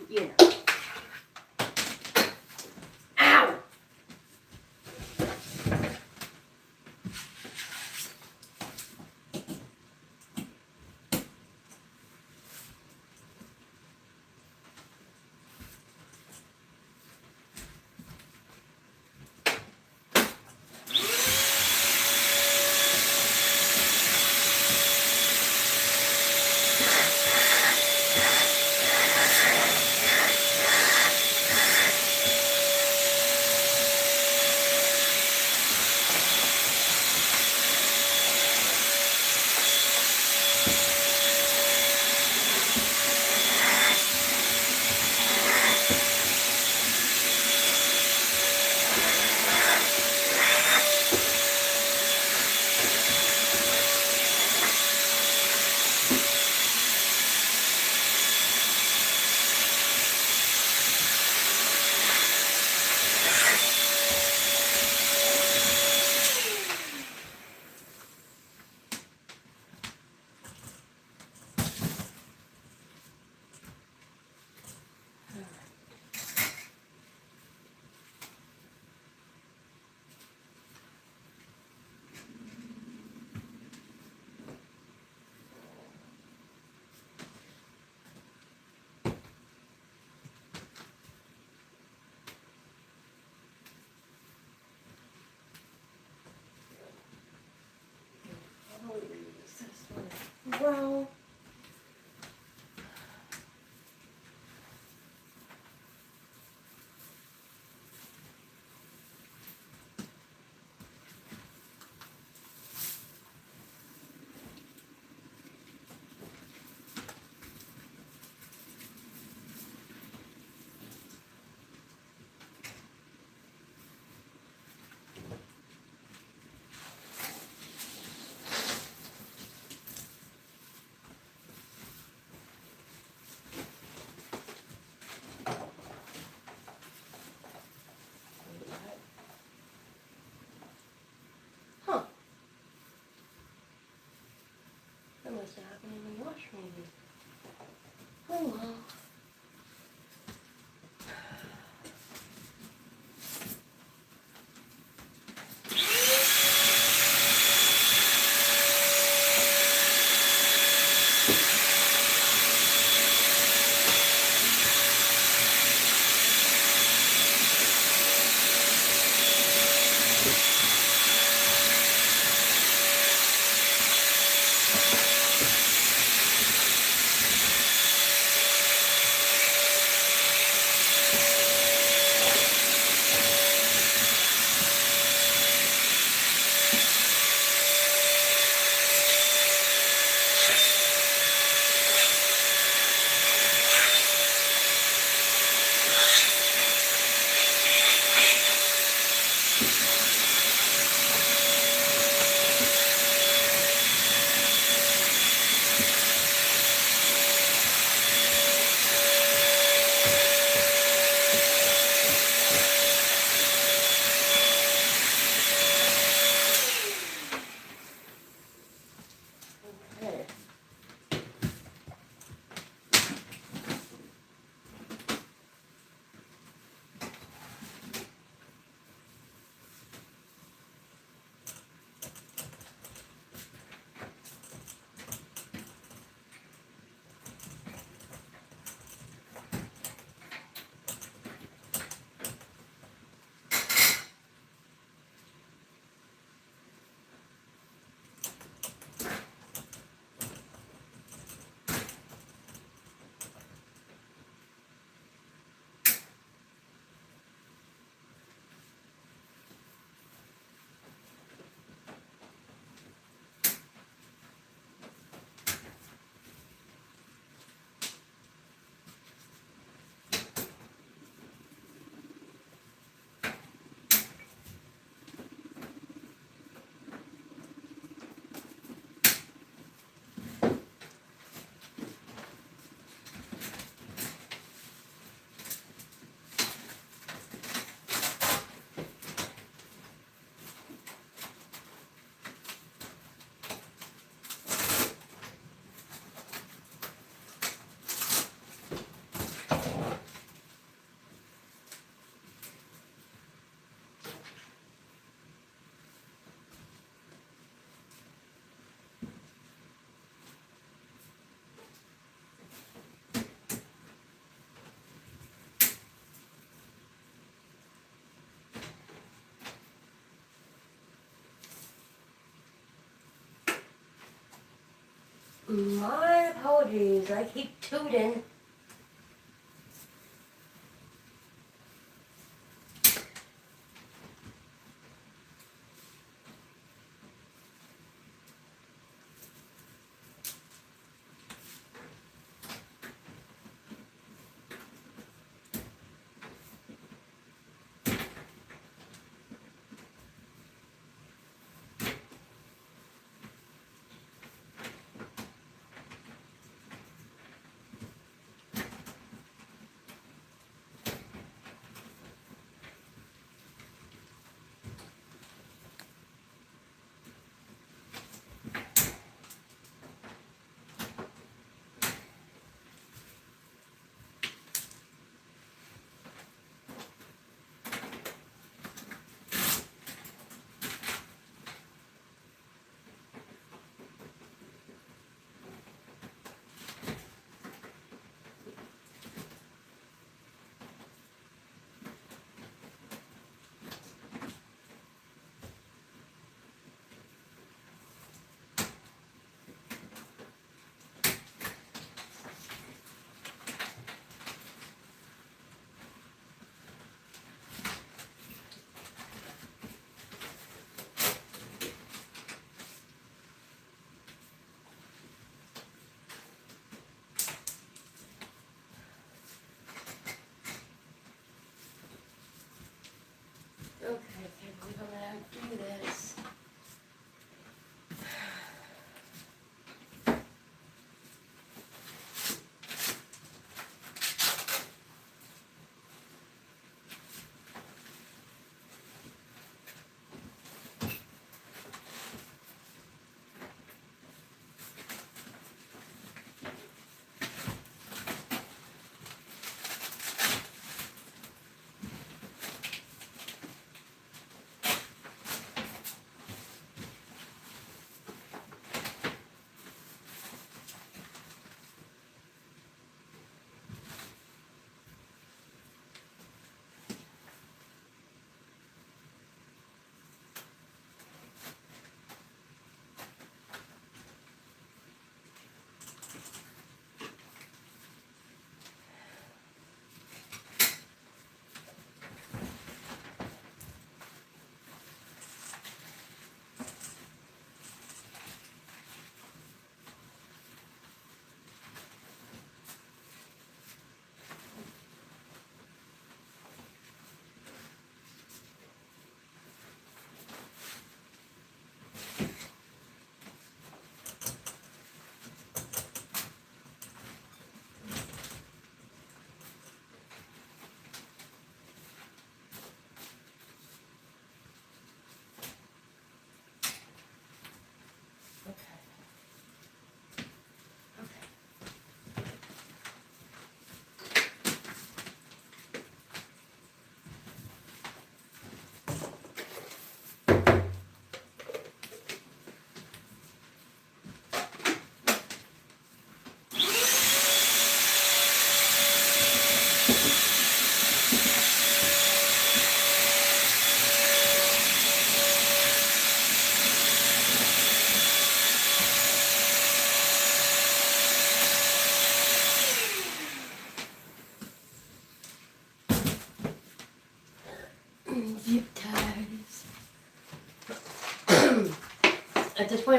you know. Ow! Oh well. Okay. My apologies. I keep tooting.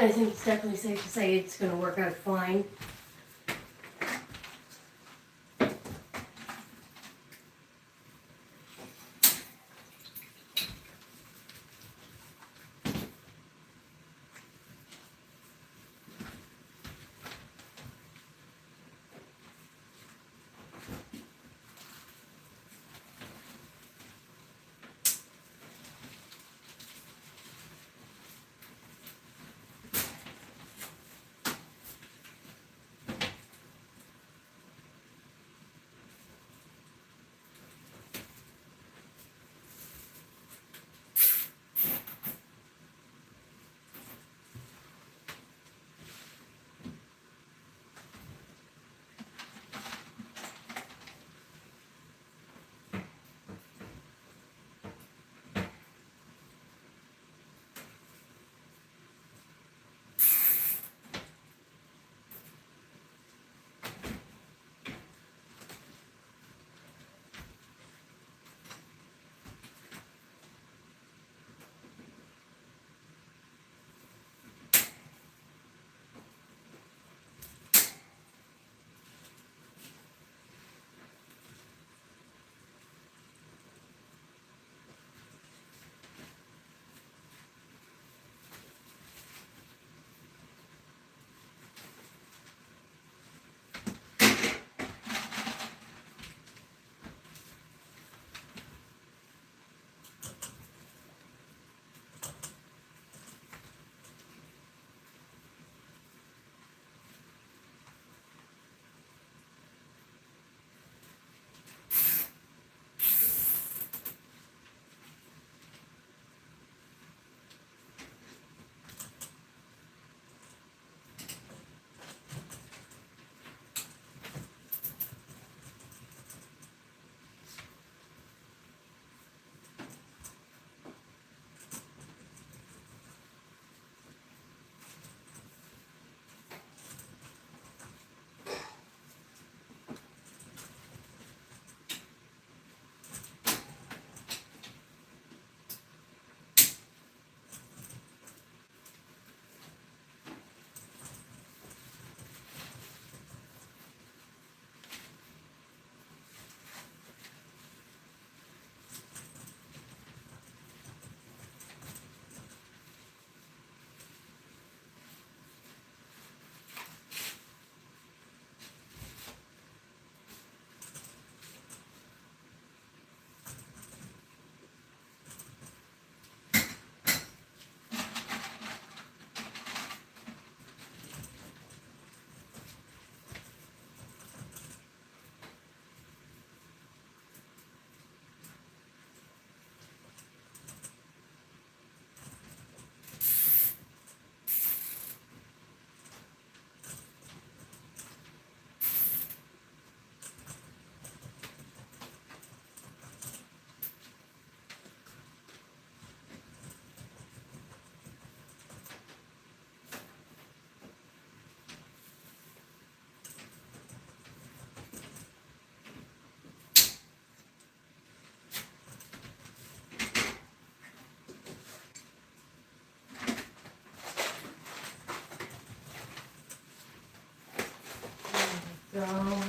I think it's definitely safe to say it's going to work out fine. Go.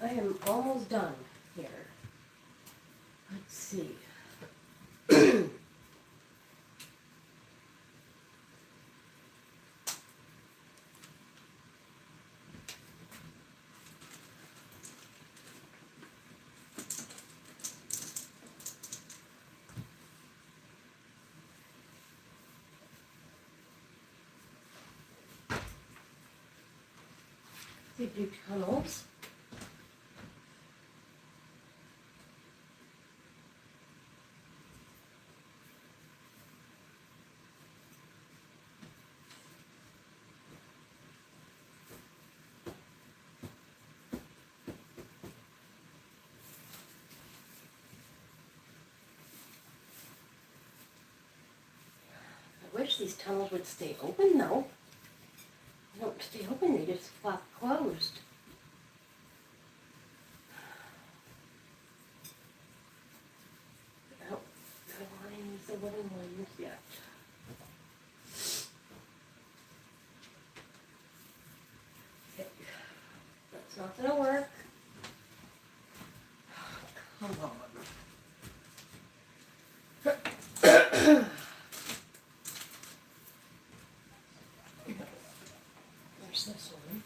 I am almost done here. Let's see. The big tunnels. I wish these tunnels would stay open though. They don't stay open, they just flop closed. Oh, the lines, the wooden ones yet. Okay, that's not gonna work. Come on. There's this one.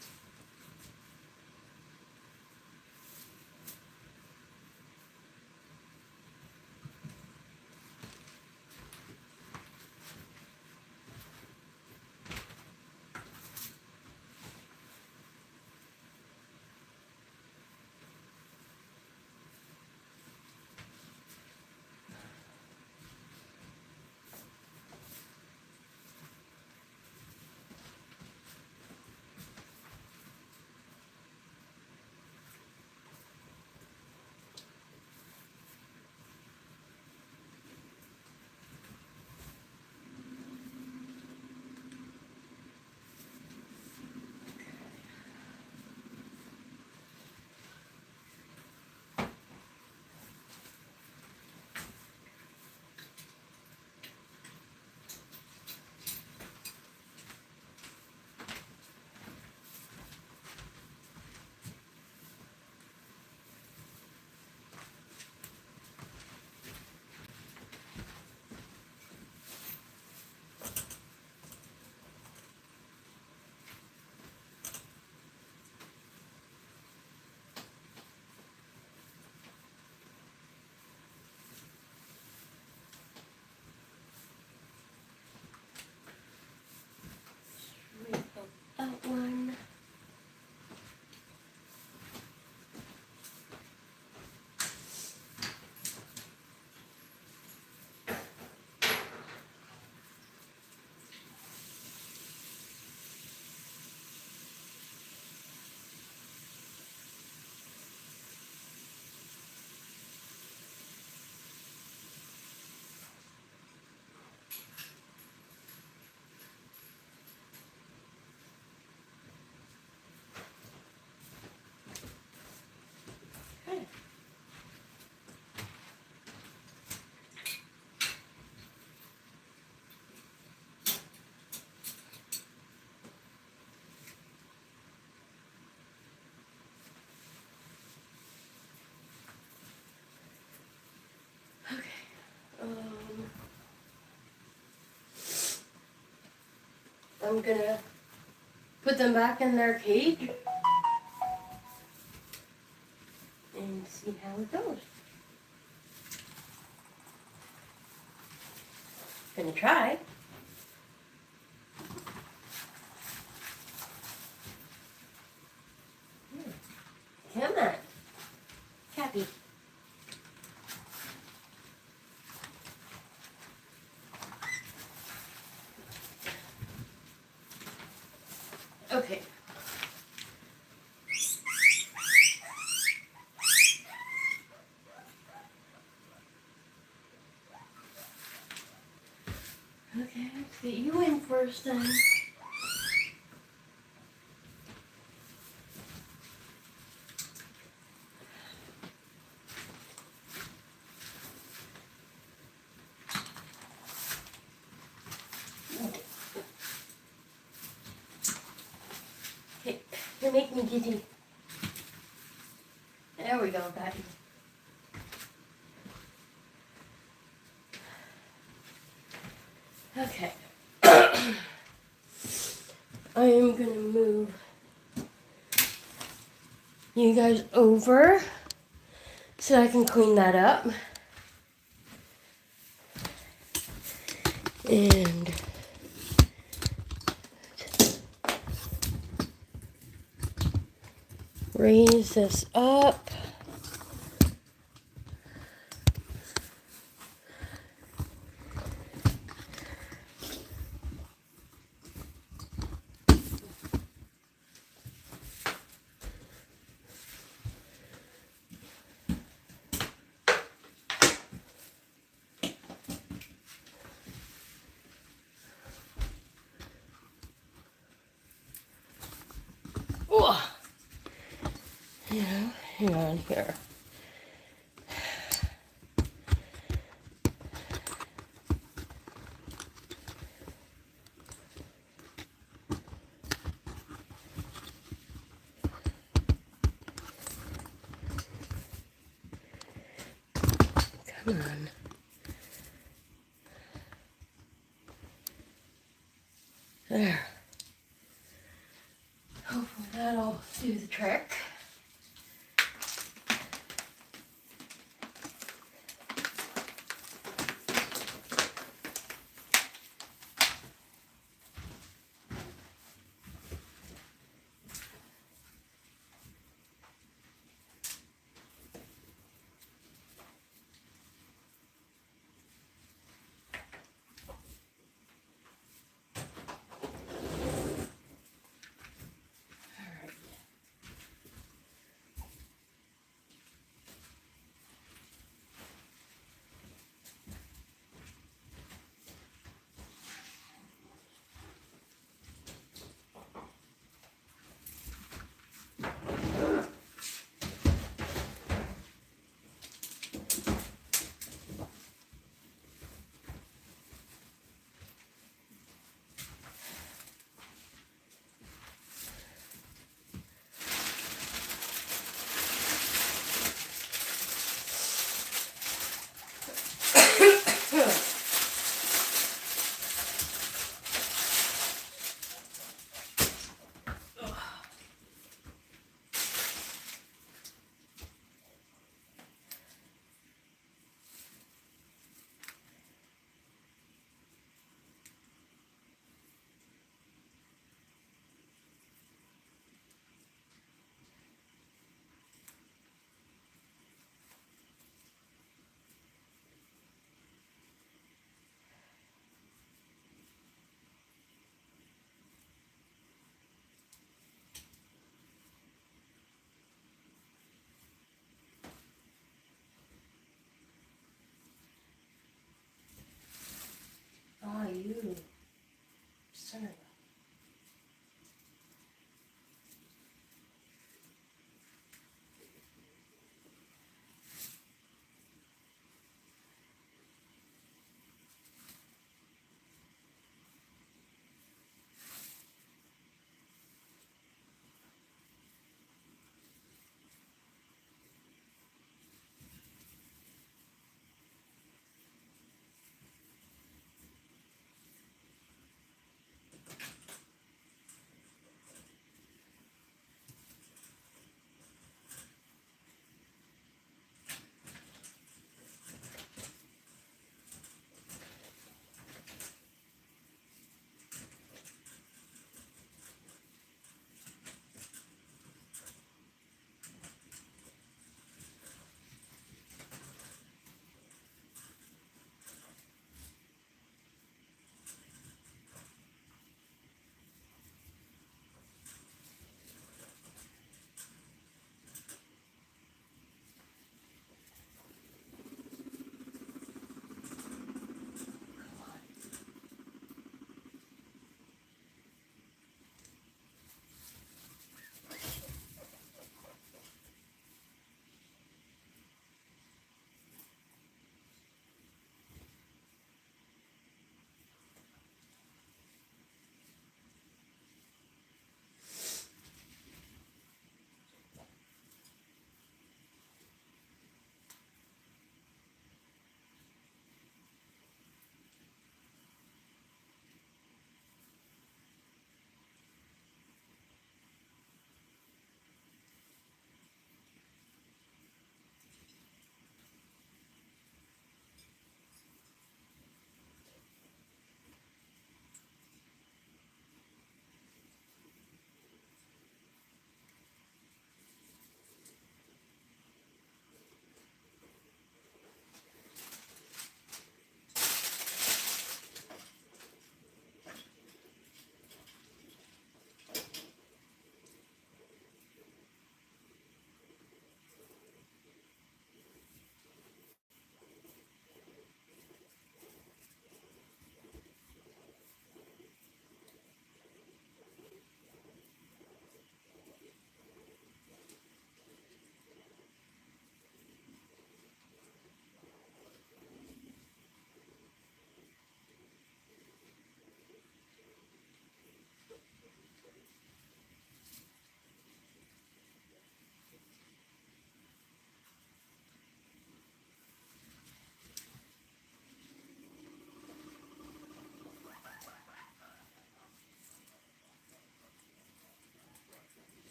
That one. Okay. Okay. I'm gonna put them back in their cage and see how it goes. Gonna try. Come on, Capi. Okay. Okay, let's get you in first then. Okay, you make me giddy. There we go, Patty. Okay. I am gonna move you guys over so I can clean that up. And raise this up. Yeah, hang on here. Come on. There. Hopefully that'll do the trick. Oh, you. Son of a...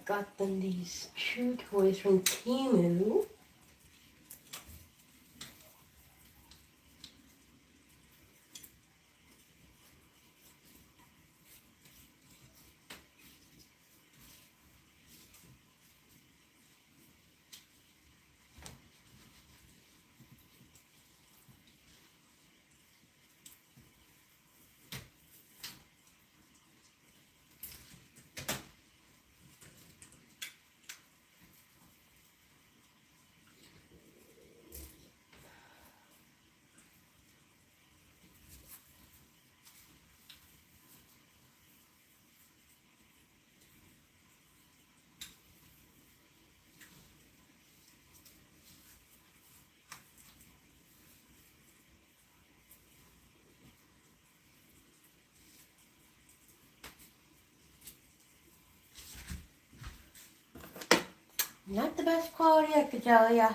got them these chew toys from Temu. Not the best quality, I could tell ya.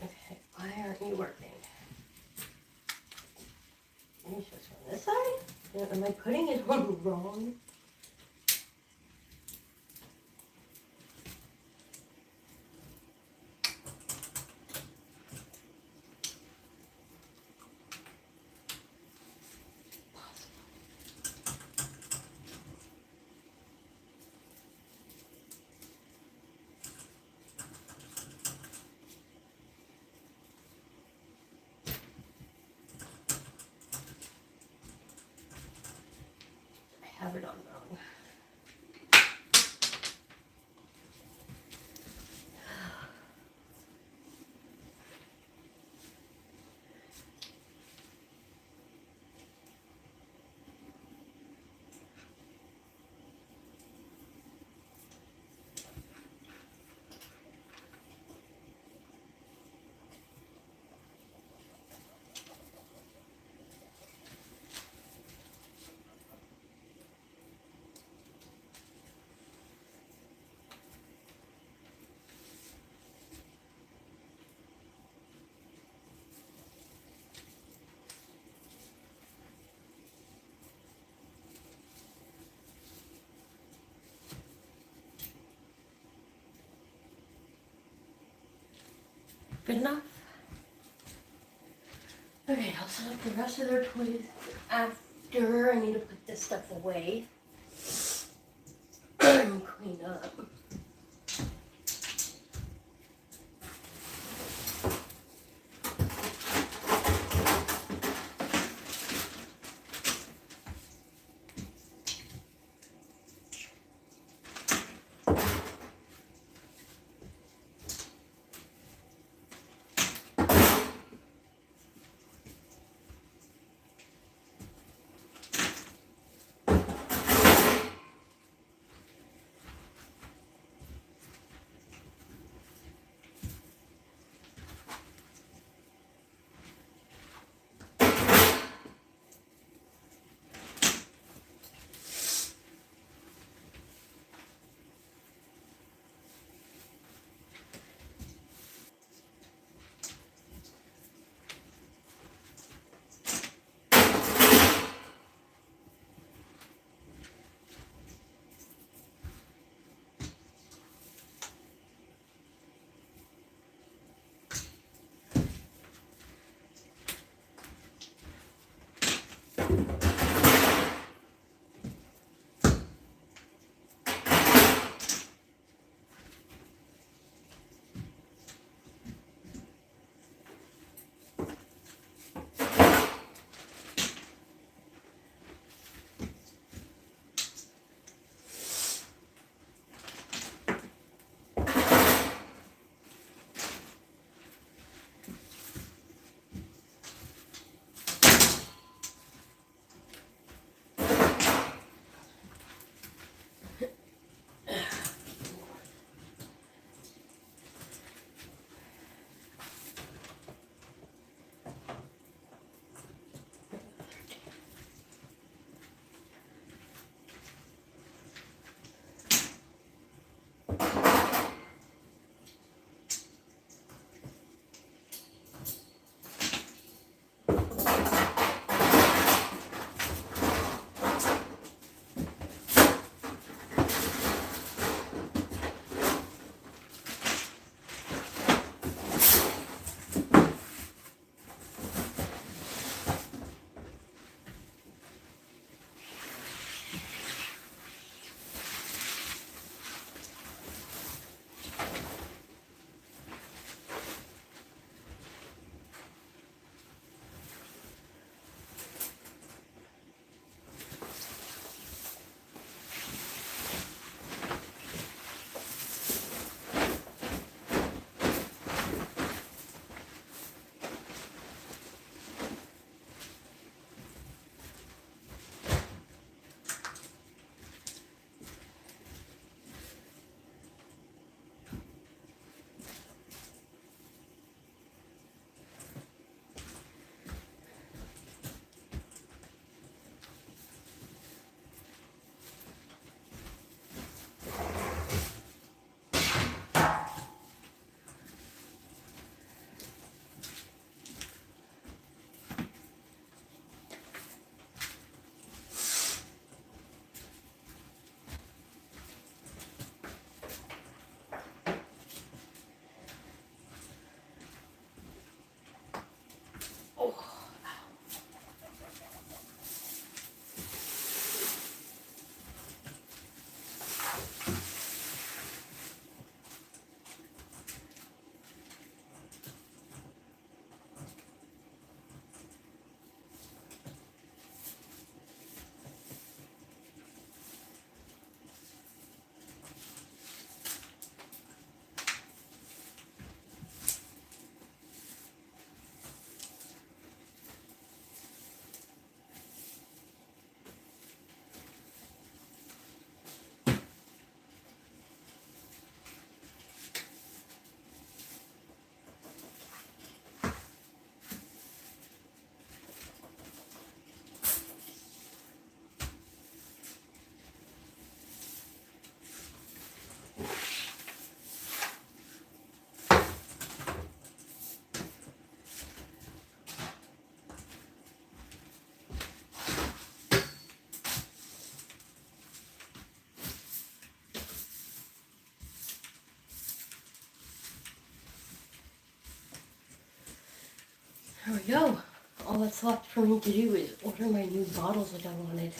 Okay, why aren't you working? Are you supposed to on this side? Am I putting it on wrong? I have it on wrong. Good enough? Okay, I'll set up the rest of their toys after. I need to put this stuff away and clean up. There we go. All that's left for me to do is order my new bottles that I wanted.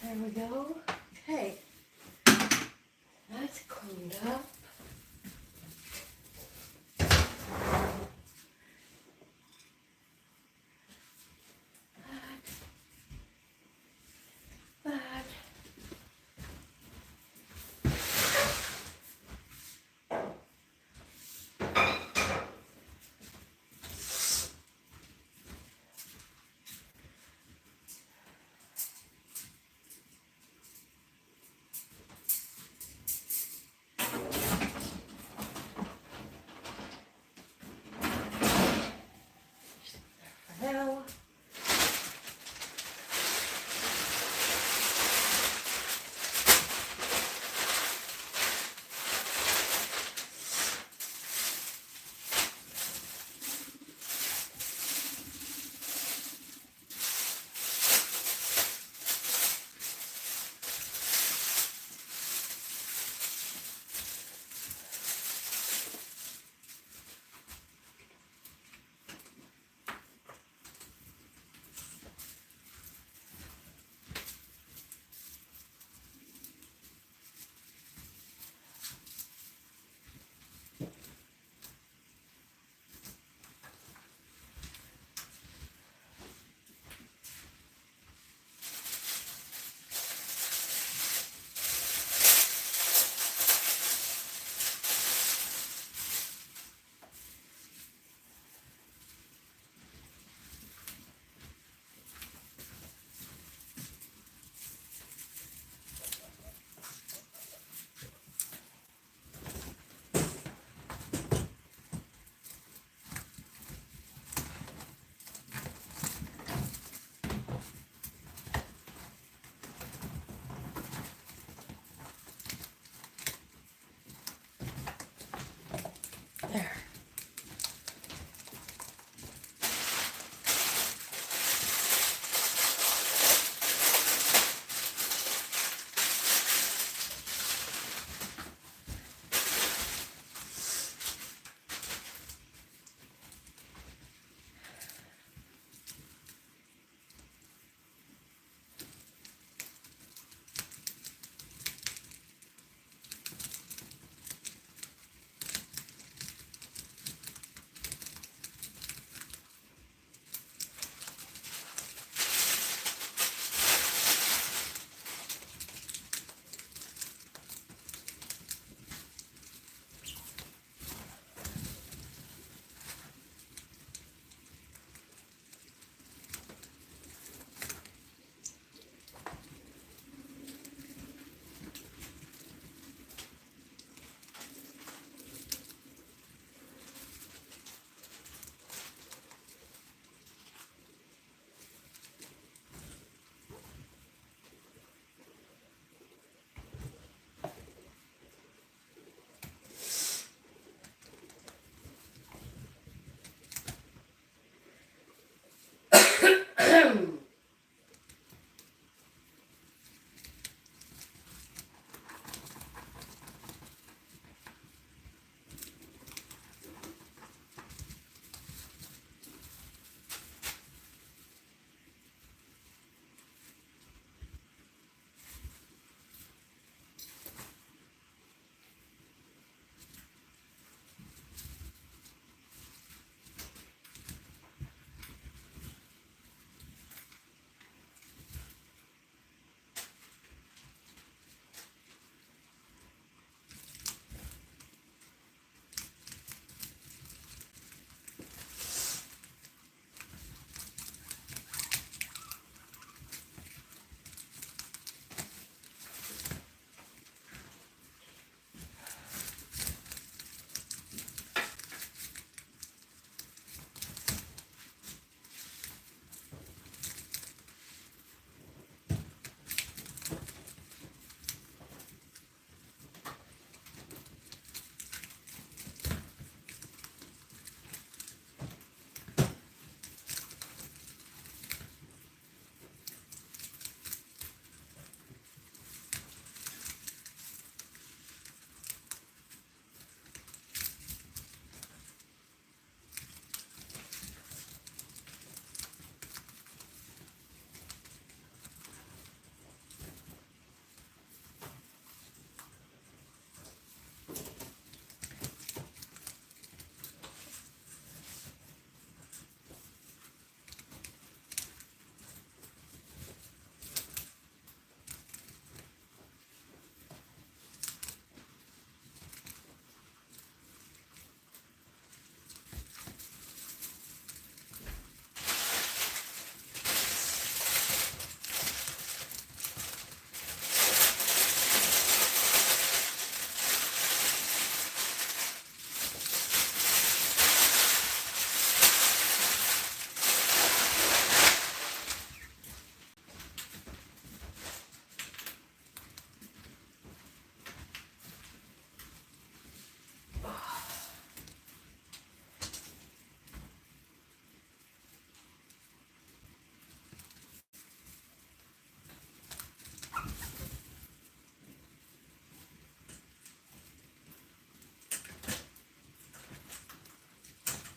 There we go. Okay. That's cleaned up. That.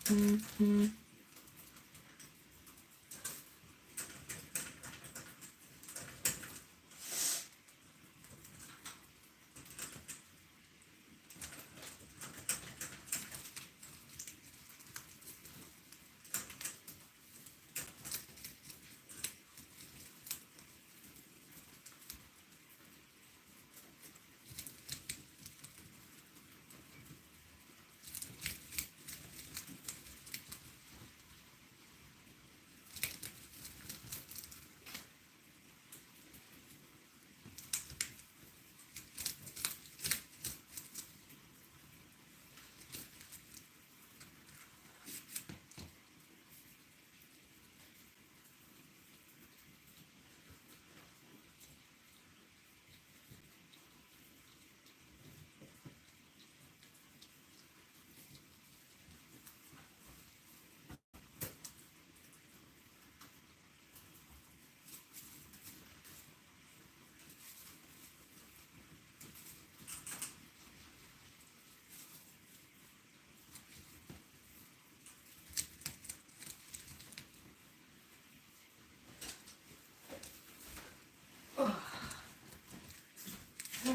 There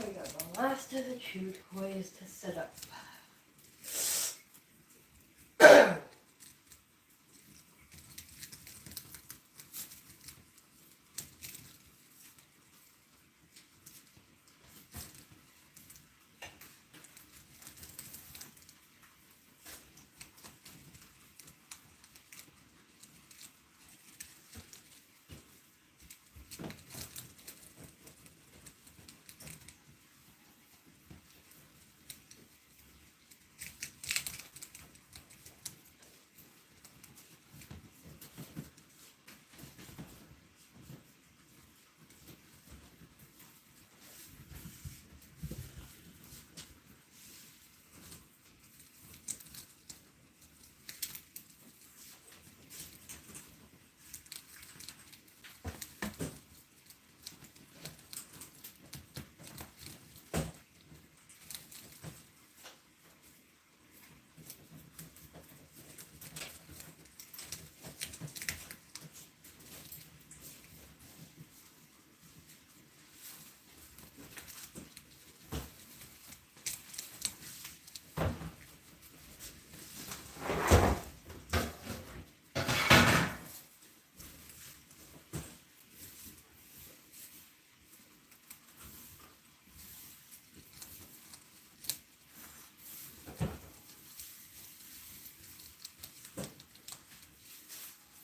we go, the last of the chew toys to set up.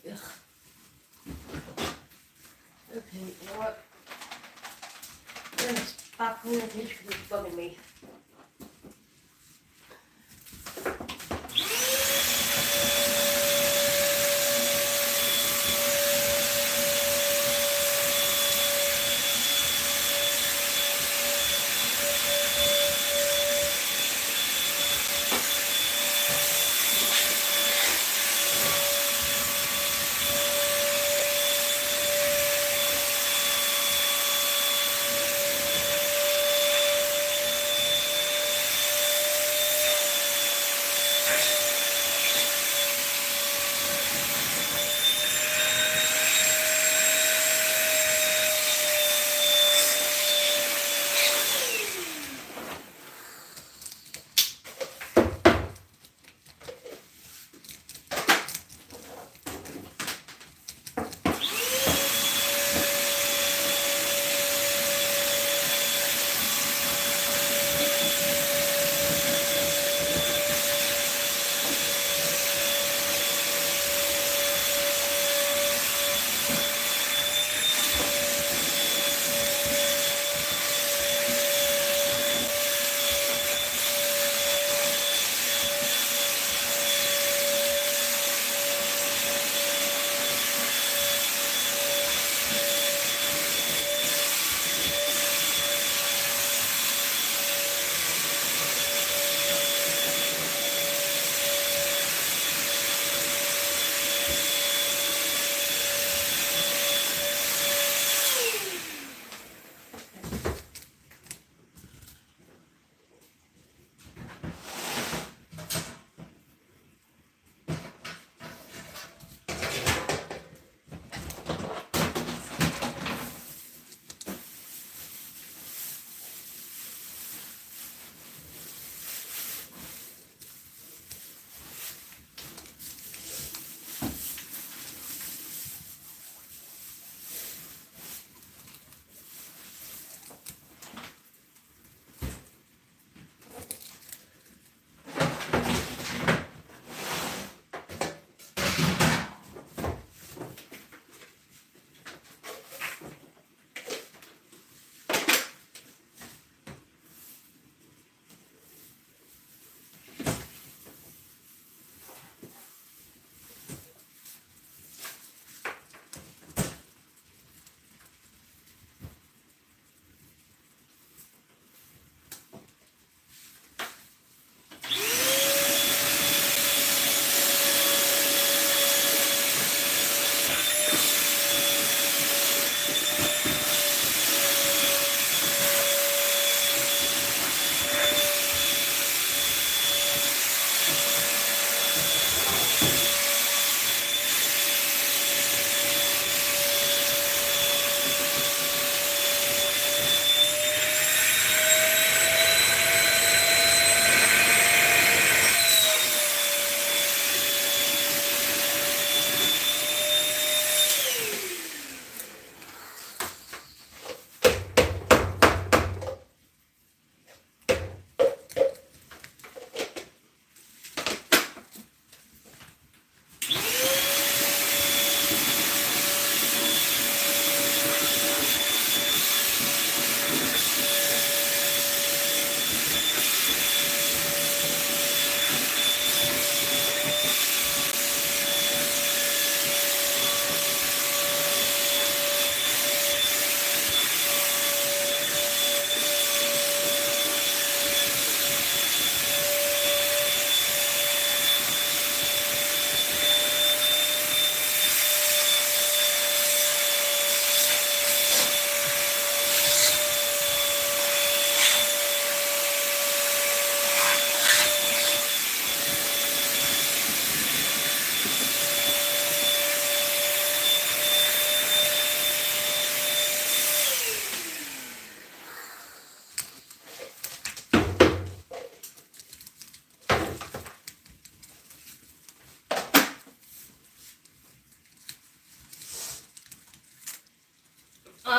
Ugh. Okay, you know what? I'm gonna stop cleaning the dish because it's bugging me.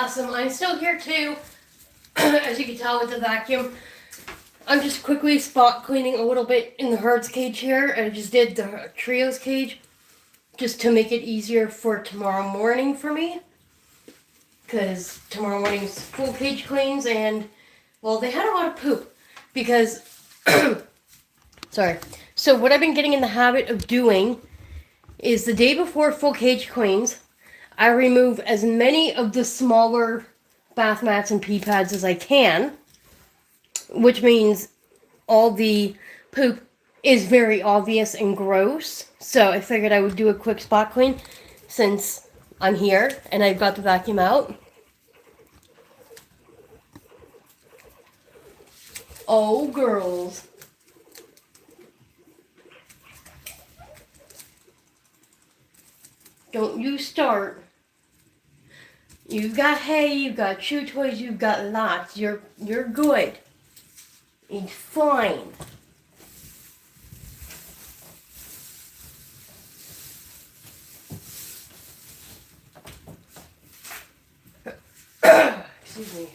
awesome. I'm still here too, as you can tell with the vacuum. I'm just quickly spot cleaning a little bit in the herds cage here. I just did the trios cage just to make it easier for tomorrow morning for me. Because tomorrow morning's full cage cleans and, well, they had a lot of poop. Because, sorry. So what I've been getting in the habit of doing is the day before full cage cleans, I remove as many of the smaller bath mats and pee pads as I can, which means all the poop is very obvious and gross. So I figured I would do a quick spot clean since I'm here and I've got the vacuum out. Oh, girls. Don't you start. You've got hay, you've got chew toys, you've got lots. You're good. It's fine. Excuse me.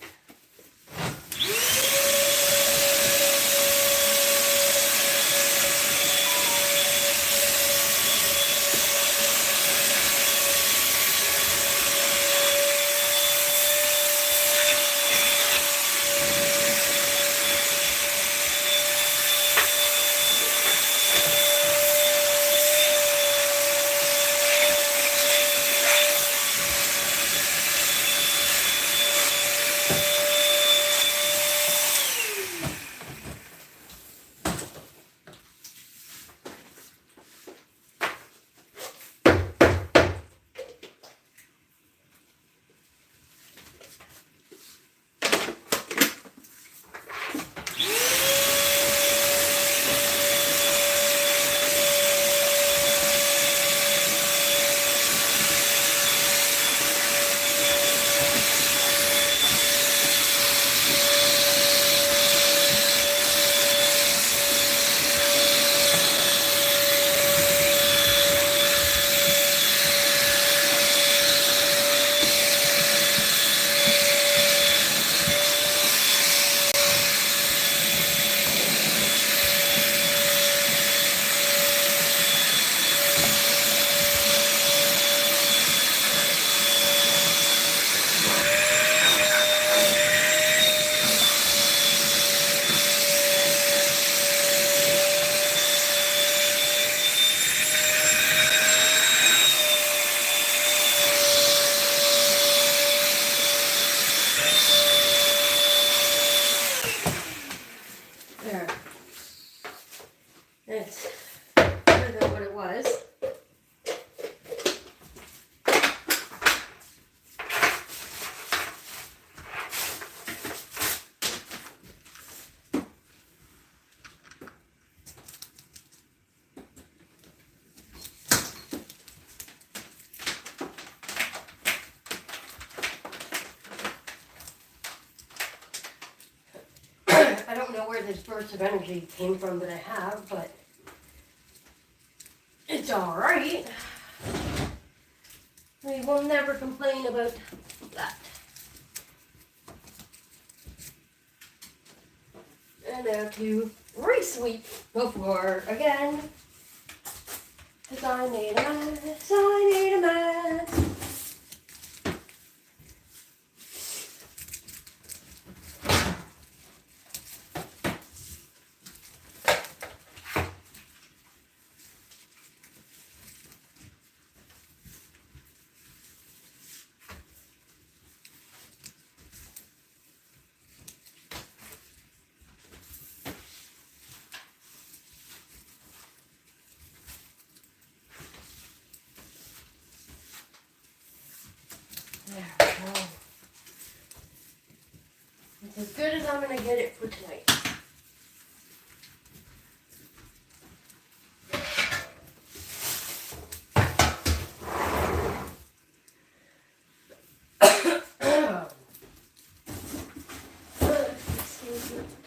There. It's better than what it was. I don't know where this burst of energy came from that I have, but it's alright. We will never complain about that. And now to re-sweep the floor again. Cause I need a mess, I need a mess. There we go. It's as good as I'm going to get it for tonight.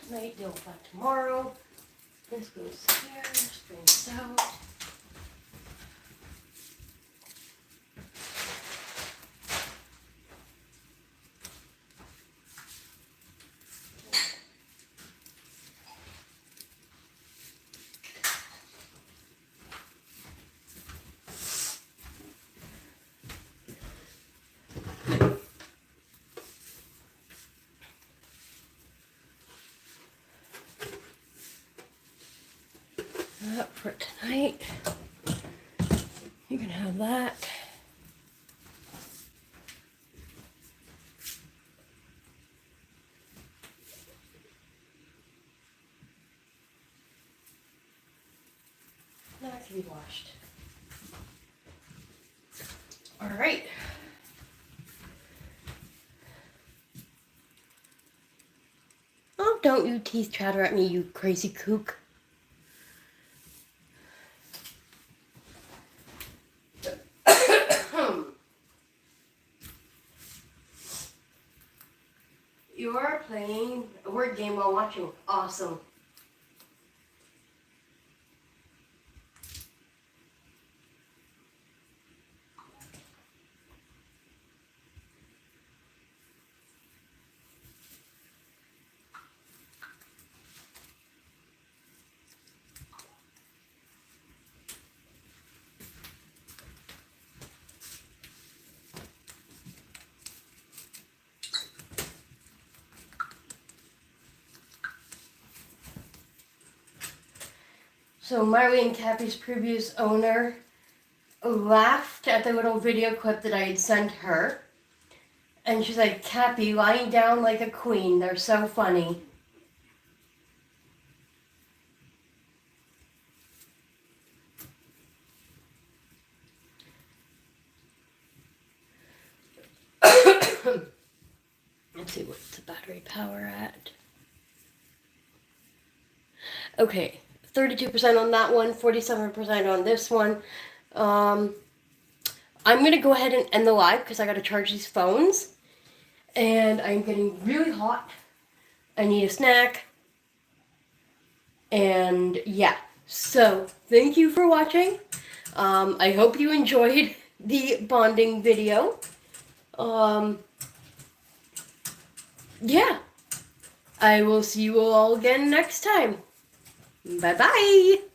Tonight, deal with that tomorrow. This goes here, this brings out. for tonight. You can have that. That can be washed. All right. Oh, don't you teeth chatter at me, you crazy kook. You are playing a word game while watching. Awesome. So Marlee and Capi's previous owner laughed at the little video clip that I had sent her. And she's like, Capi lying down like a queen. They're so funny. Let's see, what's the battery power at? Okay, 32% on that one, 47% on this one. I'm going to go ahead and end the live because I got to charge these phones. And I'm getting really hot. I need a snack. And yeah, so thank you for watching. I hope you enjoyed the bonding video. Yeah, I will see you all again next time. Bye-bye.